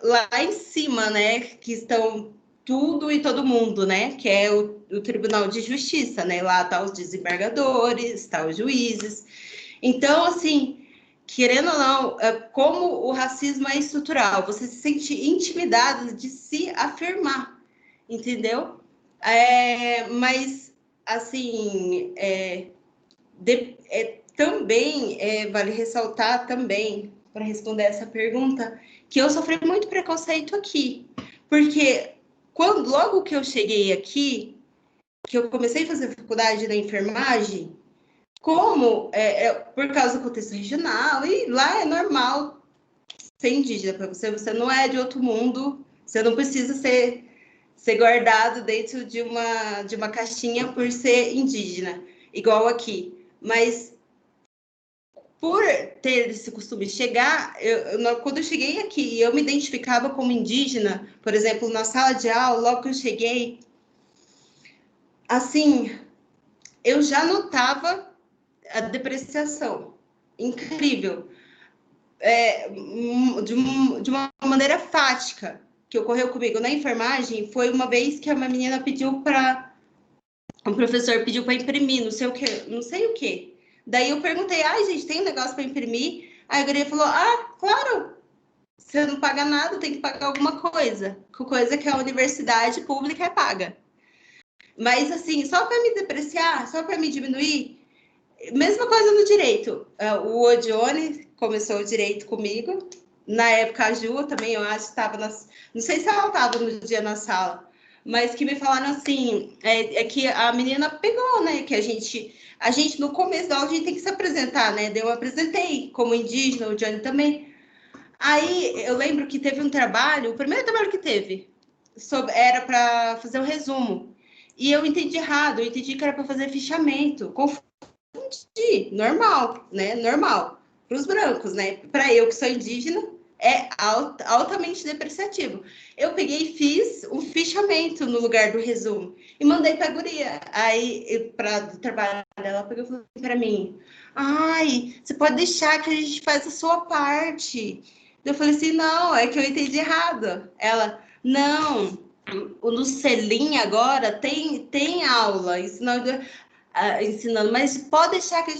lá em cima, né? Que estão tudo e todo mundo, né? Que é o Tribunal de Justiça, né? Lá tá os desembargadores, tá os juízes. Então, assim, querendo ou não, como o racismo é estrutural, você se sente intimidado de se afirmar, entendeu? Mas, assim, também vale ressaltar também, para responder essa pergunta, que eu sofri muito preconceito aqui, porque logo que eu cheguei aqui, que eu comecei a fazer faculdade na enfermagem, como por causa do contexto regional, e lá é normal ser indígena para você não é de outro mundo, você não precisa ser guardado dentro de uma caixinha por ser indígena, igual aqui. Mas por ter esse costume de chegar, quando eu cheguei aqui, eu me identificava como indígena, por exemplo, na sala de aula, logo que eu cheguei, assim, eu já notava a depreciação. Incrível. De uma maneira fática, que ocorreu comigo na enfermagem, foi uma vez que uma menina pediu para... Um professor pediu para imprimir, não sei o que. Daí eu perguntei, gente, tem um negócio para imprimir? Aí a guria falou, claro, você não paga nada, tem que pagar alguma coisa. Coisa que a universidade pública é paga. Mas, assim, só para me depreciar, só para me diminuir, mesma coisa no direito. O Odione começou o direito comigo. Na época, a Ju também, eu acho, estava não sei se ela estava no dia na sala, mas que me falaram assim, que a menina pegou, né? Que a gente, no começo da aula, a gente tem que se apresentar, né? Eu apresentei como indígena, o Johnny também. Aí, eu lembro que teve um trabalho, o primeiro trabalho que teve, era para fazer um resumo. E eu entendi errado, eu entendi que era para fazer fichamento. Confundi, normal, né? Normal. Para os brancos, né? Para eu que sou indígena, é altamente depreciativo. Eu peguei e fiz um fichamento no lugar do resumo e mandei para a guria. Aí, para o trabalho, ela pegou e falou para mim: ai, você pode deixar que a gente faz a sua parte. Eu falei assim: não, é que eu entendi errado. Ela: não, no Selim agora tem aula ensinando, mas pode deixar que a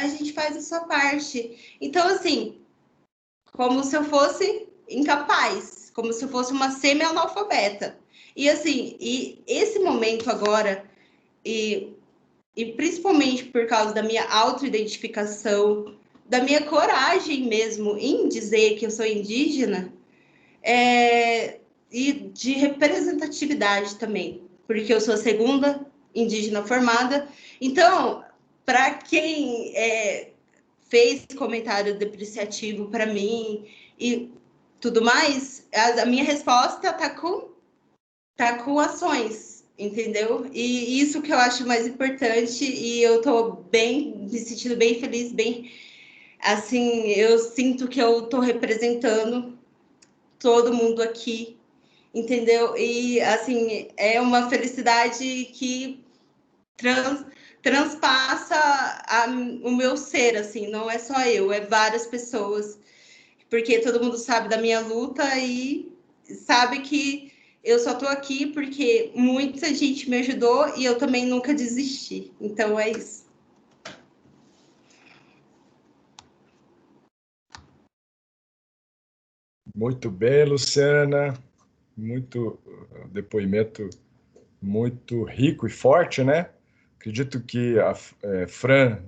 gente faz a sua parte. Então, assim, como se eu fosse incapaz, como se eu fosse uma semi-analfabeta. E assim, e esse momento agora, e principalmente por causa da minha autoidentificação, da minha coragem mesmo em dizer que eu sou indígena, e de representatividade também, porque eu sou a segunda indígena formada. Então, para quem fez comentário depreciativo para mim e tudo mais, a minha resposta tá com ações, entendeu? E isso que eu acho mais importante, e eu tô me sentindo bem feliz, bem, assim, eu sinto que eu tô representando todo mundo aqui, entendeu? E, assim, é uma felicidade que transpassa o meu ser, assim, não é só eu, é várias pessoas, porque todo mundo sabe da minha luta e sabe que eu só tô aqui porque muita gente me ajudou e eu também nunca desisti. Então é isso. Muito bem, Luciana. Muito depoimento muito rico e forte, né? Acredito que a Fran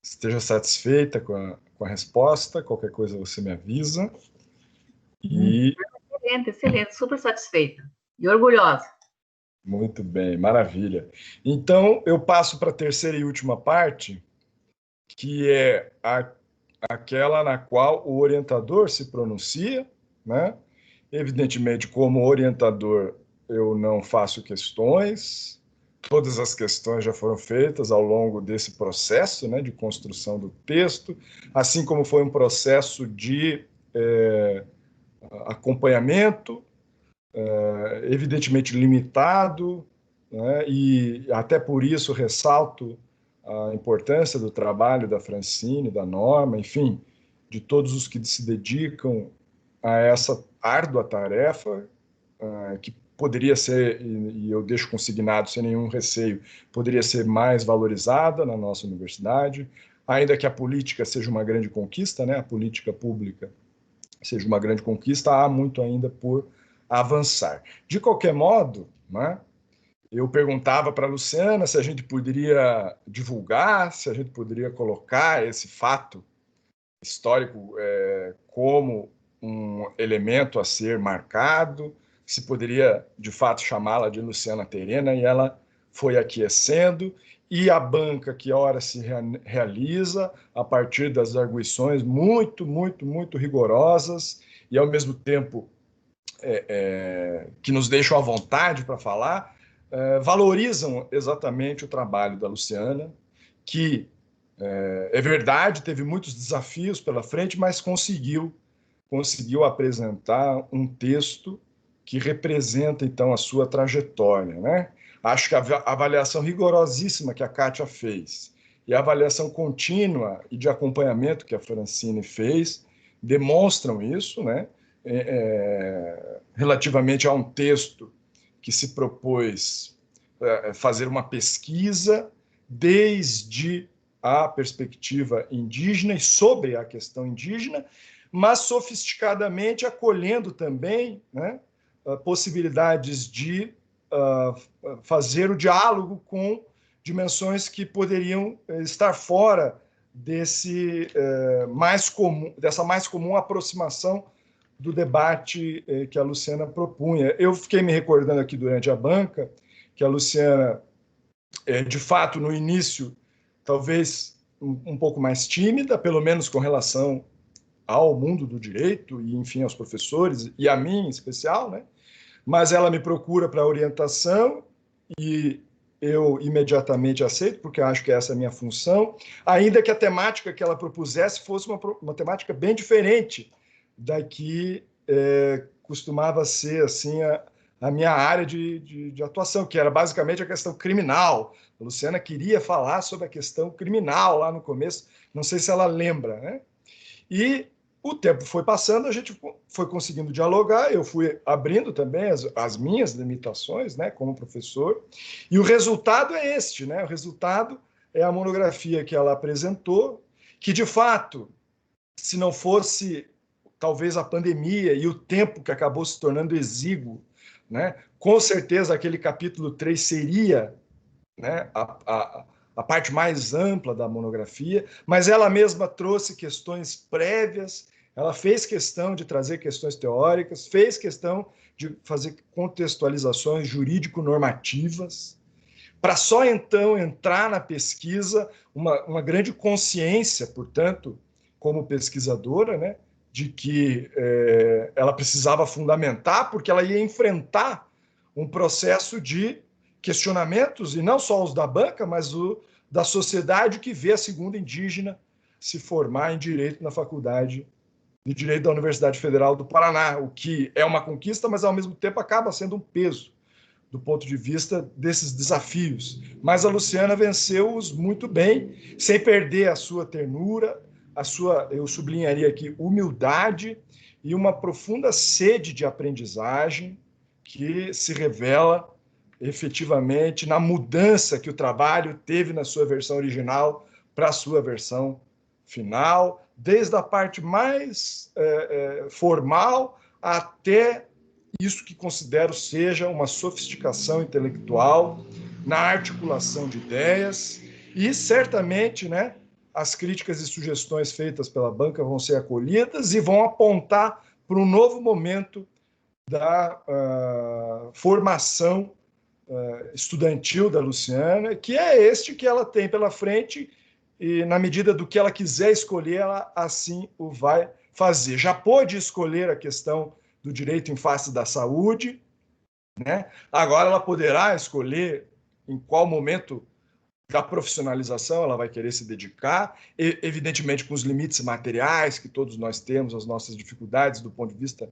esteja satisfeita com a resposta. Qualquer coisa você me avisa. E Excelente, excelente, super satisfeita e orgulhosa. muito bem, maravilha. Então, eu passo para a terceira e última parte, que é aquela na qual o orientador se pronuncia, né? Evidentemente, como orientador, eu não faço questões, todas as questões já foram feitas ao longo desse processo, né, de construção do texto, assim como foi um processo de acompanhamento, evidentemente limitado, né, e até por isso ressalto a importância do trabalho da Francine, da Norma, enfim, de todos os que se dedicam a essa árdua tarefa, que poderia ser, e eu deixo consignado sem nenhum receio, poderia ser mais valorizada na nossa universidade, ainda que a política seja uma grande conquista, né, a política pública seja uma grande conquista, há muito ainda por avançar. De qualquer modo, né, eu perguntava para a Luciana se a gente poderia divulgar, se a gente poderia colocar esse fato histórico como um elemento a ser marcado, se poderia, de fato, chamá-la de Luciana Terena, e ela foi aquecendo, e a banca que ora se realiza a partir das arguições muito, muito, muito rigorosas, e ao mesmo tempo que nos deixam à vontade para falar, valorizam exatamente o trabalho da Luciana, que, é verdade, teve muitos desafios pela frente, mas conseguiu apresentar um texto que representa, então, a sua trajetória, né? Acho que a avaliação rigorosíssima que a Kátia fez e a avaliação contínua e de acompanhamento que a Francine fez demonstram isso, né? Relativamente a um texto que se propôs fazer uma pesquisa desde a perspectiva indígena e sobre a questão indígena, mas sofisticadamente acolhendo também, né, possibilidades de fazer o diálogo com dimensões que poderiam estar fora dessa mais comum aproximação do debate que a Luciana propunha. Eu fiquei me recordando aqui durante a banca que a Luciana, de fato, no início, talvez um pouco mais tímida, pelo menos com relação ao mundo do direito e, enfim, aos professores, e a mim em especial, né? Mas ela me procura para orientação e eu imediatamente aceito, porque acho que essa é a minha função, ainda que a temática que ela propusesse fosse uma temática bem diferente da que costumava ser assim, a minha área de atuação, que era basicamente a questão criminal. A Luciana queria falar sobre a questão criminal lá no começo, não sei se ela lembra, né? E o tempo foi passando, a gente foi conseguindo dialogar, eu fui abrindo também as minhas limitações, né, como professor, e o resultado é este, né? O resultado é a monografia que ela apresentou, que, de fato, se não fosse talvez a pandemia e o tempo que acabou se tornando exíguo, né, com certeza aquele capítulo 3 seria, né, a parte mais ampla da monografia, mas ela mesma trouxe questões prévias, ela fez questão de trazer questões teóricas, fez questão de fazer contextualizações jurídico-normativas, para só então entrar na pesquisa uma grande consciência, portanto, como pesquisadora, né, de que ela precisava fundamentar, porque ela ia enfrentar um processo de questionamentos, e não só os da banca, mas da sociedade que vê a segunda indígena se formar em Direito na Faculdade de Direito da Universidade Federal do Paraná, o que é uma conquista, mas ao mesmo tempo acaba sendo um peso do ponto de vista desses desafios. Mas a Luciana venceu-os muito bem, sem perder a sua ternura, eu sublinharia aqui, humildade e uma profunda sede de aprendizagem que se revela efetivamente na mudança que o trabalho teve na sua versão original para a sua versão final, desde a parte mais formal até isso que considero seja uma sofisticação intelectual na articulação de ideias e, certamente, né, as críticas e sugestões feitas pela banca vão ser acolhidas e vão apontar para um novo momento da formação estudantil da Luciana, que é este que ela tem pela frente e, na medida do que ela quiser escolher, ela assim o vai fazer. Já pôde escolher a questão do direito em face da saúde, né? Agora ela poderá escolher em qual momento da profissionalização ela vai querer se dedicar, evidentemente com os limites materiais que todos nós temos, as nossas dificuldades do ponto de vista,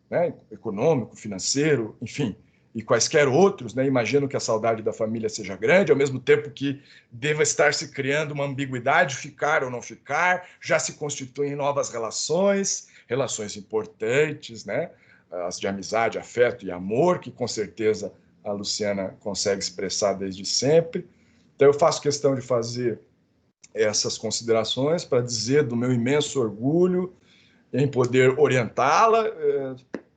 né, econômico, financeiro, enfim, e quaisquer outros, né? Imagino que a saudade da família seja grande, ao mesmo tempo que deva estar se criando uma ambiguidade, ficar ou não ficar, já se constituem novas relações importantes, né? As de amizade, afeto e amor, que com certeza a Luciana consegue expressar desde sempre. Então eu faço questão de fazer essas considerações para dizer do meu imenso orgulho em poder orientá-la.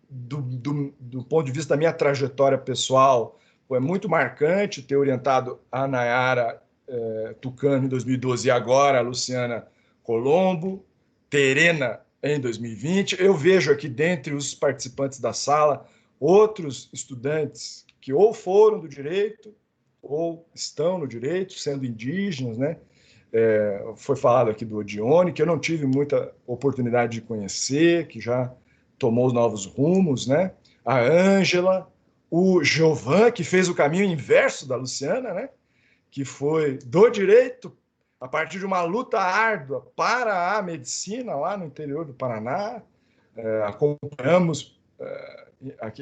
Do ponto de vista da minha trajetória pessoal, é muito marcante ter orientado a Nayara Tucano em 2012 e agora a Luciana Colombo, Terena em 2020. Eu vejo aqui dentre os participantes da sala outros estudantes que ou foram do direito ou estão no direito, sendo indígenas, né? Foi falado aqui do Odione, que eu não tive muita oportunidade de conhecer, que já tomou os novos rumos, né? A Ângela, o Giovan, que fez o caminho inverso da Luciana, né? Que foi do direito, a partir de uma luta árdua para a medicina lá no interior do Paraná. Acompanhamos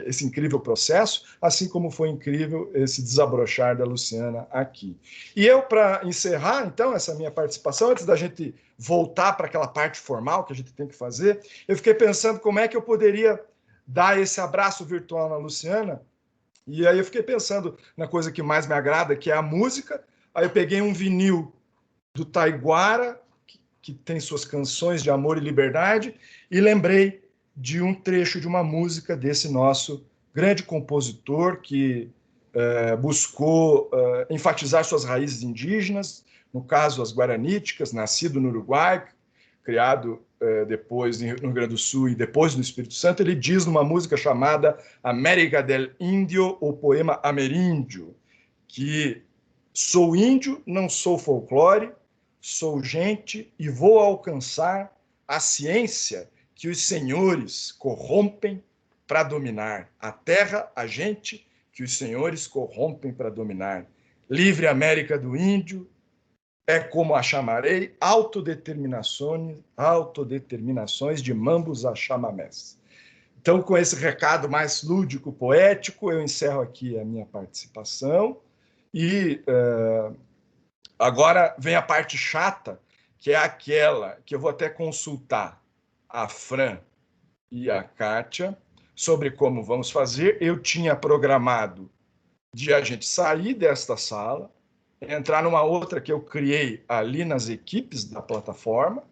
esse incrível processo, assim como foi incrível esse desabrochar da Luciana aqui. E eu, para encerrar, então, essa minha participação, antes da gente voltar para aquela parte formal que a gente tem que fazer, eu fiquei pensando como é que eu poderia dar esse abraço virtual na Luciana, e aí eu fiquei pensando na coisa que mais me agrada, que é a música. Aí eu peguei um vinil do Taiguara, que tem suas canções de amor e liberdade, e lembrei de um trecho de uma música desse nosso grande compositor que buscou enfatizar suas raízes indígenas, no caso as guaraníticas, nascido no Uruguai, criado depois no Rio Grande do Sul e depois no Espírito Santo. Ele diz numa música chamada América del Índio, o poema ameríndio, que sou índio, não sou folclore, sou gente e vou alcançar a ciência que os senhores corrompem para dominar. A terra, a gente, que os senhores corrompem para dominar. livre América do Índio, é como a chamarei, autodeterminações de mambos a chamamés. Então, com esse recado mais lúdico, poético, eu encerro aqui a minha participação e agora vem a parte chata, que é aquela que eu vou até consultar a Fran e a Kátia sobre como vamos fazer. Eu tinha programado de a gente sair desta sala, entrar numa outra que eu criei ali nas equipes da plataforma,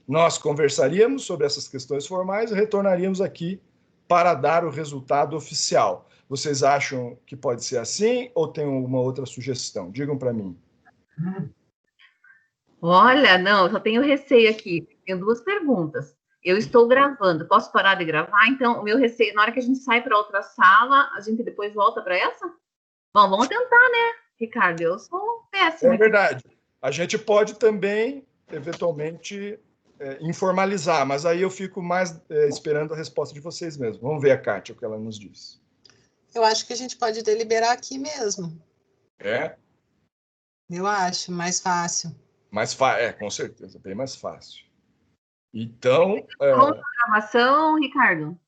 nós conversaríamos sobre essas questões formais e retornaríamos aqui para dar o resultado oficial. Vocês acham que pode ser assim ou tem alguma outra sugestão? Digam para mim. Olha, não, eu só tenho receio aqui. Tenho duas perguntas. Eu estou gravando, posso parar de gravar? Então, o meu receio, na hora que a gente sai para outra sala, a gente depois volta para essa? Bom, vamos tentar, né, Ricardo? Eu sou péssima. É verdade. A gente pode também, eventualmente, informalizar, mas aí eu fico mais esperando a resposta de vocês mesmos. Vamos ver a Kátia, o que ela nos diz. Eu acho que a gente pode deliberar aqui mesmo. É? Eu acho mais fácil. Com certeza, bem mais fácil. Então... Vamos para a gravação, Ricardo?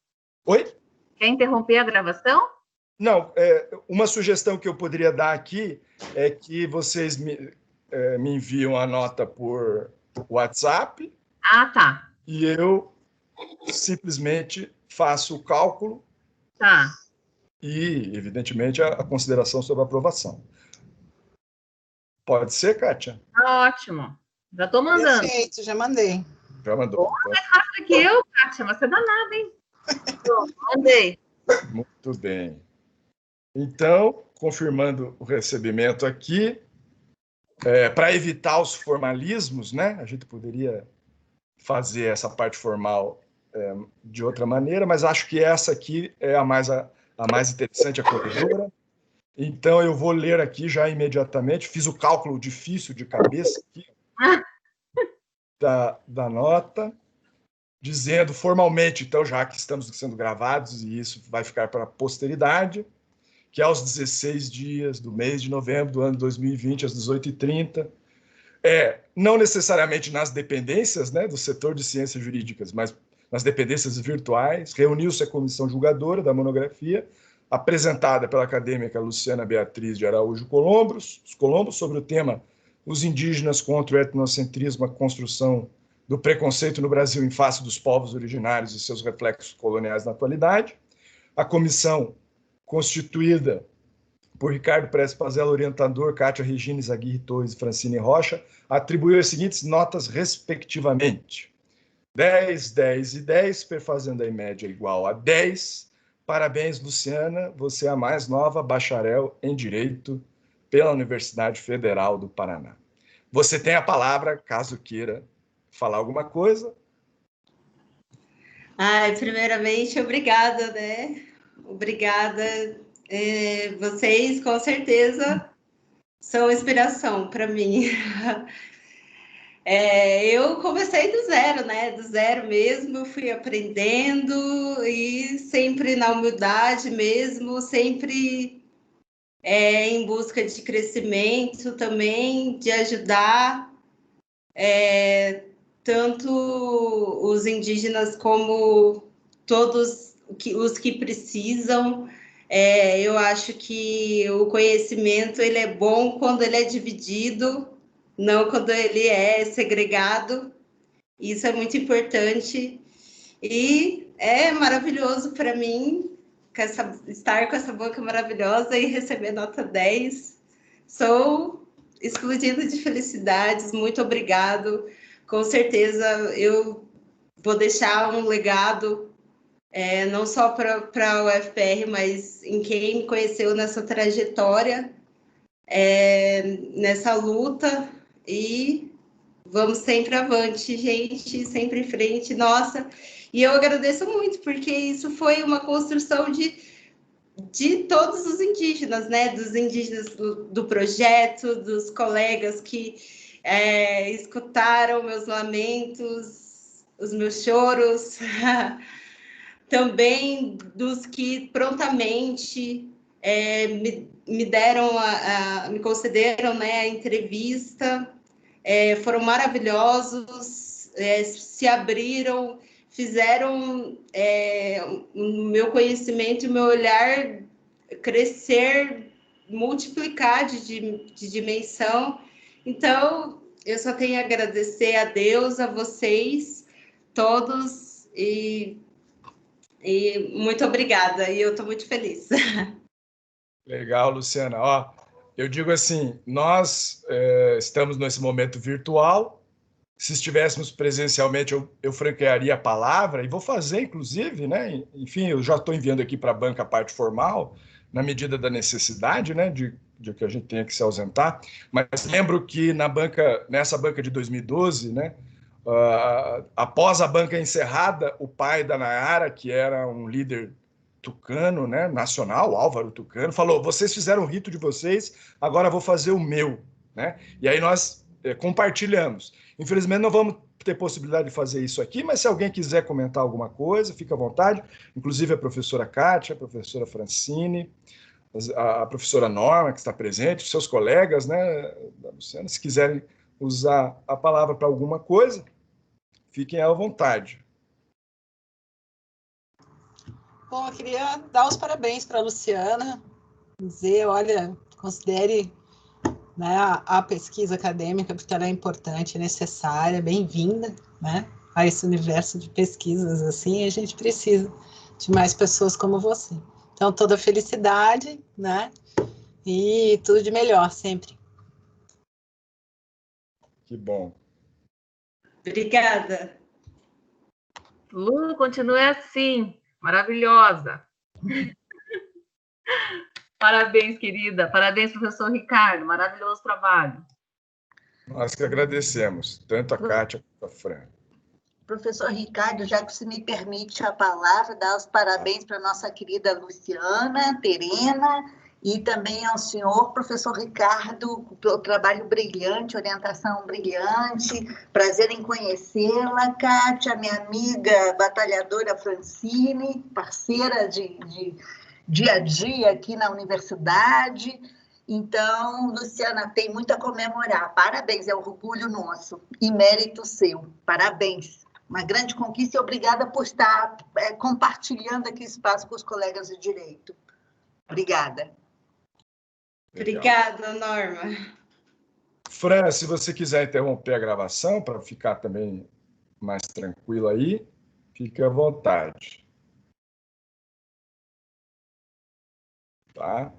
Oi? Quer interromper a gravação? Não, uma sugestão que eu poderia dar aqui é que vocês me enviam a nota por WhatsApp. Ah, tá. E eu simplesmente faço o cálculo. Tá. E, evidentemente, a consideração sobre a aprovação. Pode ser, Kátia? Ótimo. Já estou mandando. Perfeito, já mandei. Já mandou. Então... mais rápido que eu, Kátia, mas você é danada, hein? Mandei. Muito bem. Então, confirmando o recebimento aqui, para evitar os formalismos, né? A gente poderia fazer essa parte formal de outra maneira, mas acho que essa aqui é a mais interessante, acolhedora. Então, eu vou ler aqui já imediatamente. Fiz o cálculo difícil de cabeça aqui da nota, dizendo formalmente, então, já que estamos sendo gravados, e isso vai ficar para a posteridade, que aos 16 dias do mês de novembro do ano 2020, às 18h30, não necessariamente nas dependências, né, do setor de ciências jurídicas, mas nas dependências virtuais, reuniu-se a comissão julgadora da monografia, apresentada pela acadêmica Luciana Beatriz de Araújo Colombo, sobre o tema Os indígenas contra o etnocentrismo, a construção do preconceito no Brasil em face dos povos originários e seus reflexos coloniais na atualidade. A comissão, constituída por Ricardo Prestes Pazello, orientador, Kátia Regina Aguirre Torres e Francine Rocha, atribuiu as seguintes notas respectivamente: 10, 10 e 10, perfazendo em média igual a 10. Parabéns, Luciana, você é a mais nova bacharel em Direito pela Universidade Federal do Paraná. Você tem a palavra, caso queira falar alguma coisa. Primeiramente, obrigada, né? Obrigada. Vocês, com certeza, são inspiração para mim. Eu comecei do zero, né? Do zero mesmo, fui aprendendo e sempre na humildade mesmo, sempre em busca de crescimento também, de ajudar tanto os indígenas como todos os que precisam. Eu acho que o conhecimento ele é bom quando ele é dividido, não quando ele é segregado. Isso é muito importante. E é maravilhoso para mim estar com essa banca maravilhosa e receber nota 10. Sou explodindo de felicidades. Muito obrigado. Com certeza eu vou deixar um legado, não só para a UFPR, mas em quem me conheceu nessa trajetória, nessa luta. E vamos sempre avante, gente, sempre em frente. Nossa, e eu agradeço muito, porque isso foi uma construção de todos os indígenas, né? Dos indígenas do projeto, dos colegas que escutaram meus lamentos, os meus choros, também dos que prontamente me deram, me concederam, né, a entrevista, foram maravilhosos, se abriram, fizeram o meu conhecimento e o meu olhar crescer, multiplicar de dimensão. Então, eu só tenho a agradecer a Deus, a vocês todos, e muito obrigada, e eu estou muito feliz. Legal, Luciana. Ó, eu digo assim, nós estamos nesse momento virtual. Se estivéssemos presencialmente, eu franquearia a palavra, e vou fazer, inclusive, né? Enfim, eu já estou enviando aqui para a banca a parte formal, na medida da necessidade, né? De que a gente tenha que se ausentar. Mas lembro que nessa banca de 2012, né? Após a banca encerrada, o pai da Nayara, que era um líder tucano, né, nacional, Álvaro Tucano, falou: vocês fizeram o rito de vocês, agora vou fazer o meu, né? E aí nós compartilhamos. Infelizmente não vamos ter possibilidade de fazer isso aqui, mas se alguém quiser comentar alguma coisa, fica à vontade, inclusive a professora Kátia, a professora Francine, a professora Norma, que está presente, seus colegas, né, da Luciana, se quiserem usar a palavra para alguma coisa, fiquem à vontade. Bom, eu queria dar os parabéns para a Luciana, dizer, olha, considere, né, a pesquisa acadêmica, porque ela é importante, necessária, bem-vinda, né, a esse universo de pesquisas, assim, a gente precisa de mais pessoas como você. Então, toda felicidade, né, e tudo de melhor, sempre. Que bom. Obrigada. Lu, continue assim, maravilhosa. Parabéns, querida. Parabéns, professor Ricardo. Maravilhoso trabalho. Nós que agradecemos, tanto a Kátia quanto a Fran. Professor Ricardo, já que você me permite a palavra, dar os parabéns para a nossa querida Luciana Terena e também ao senhor, professor Ricardo, pelo trabalho brilhante, orientação brilhante. Prazer em conhecê-la, Kátia, minha amiga batalhadora Francine, parceira de dia a dia aqui na universidade. Então, Luciana, tem muito a comemorar. Parabéns, é um orgulho nosso e mérito seu. Parabéns. Uma grande conquista e obrigada por estar compartilhando aqui espaço com os colegas de direito. Obrigada. Obrigada, Norma. Fran, se você quiser interromper a gravação para ficar também mais tranquilo aí, fique à vontade. Tá?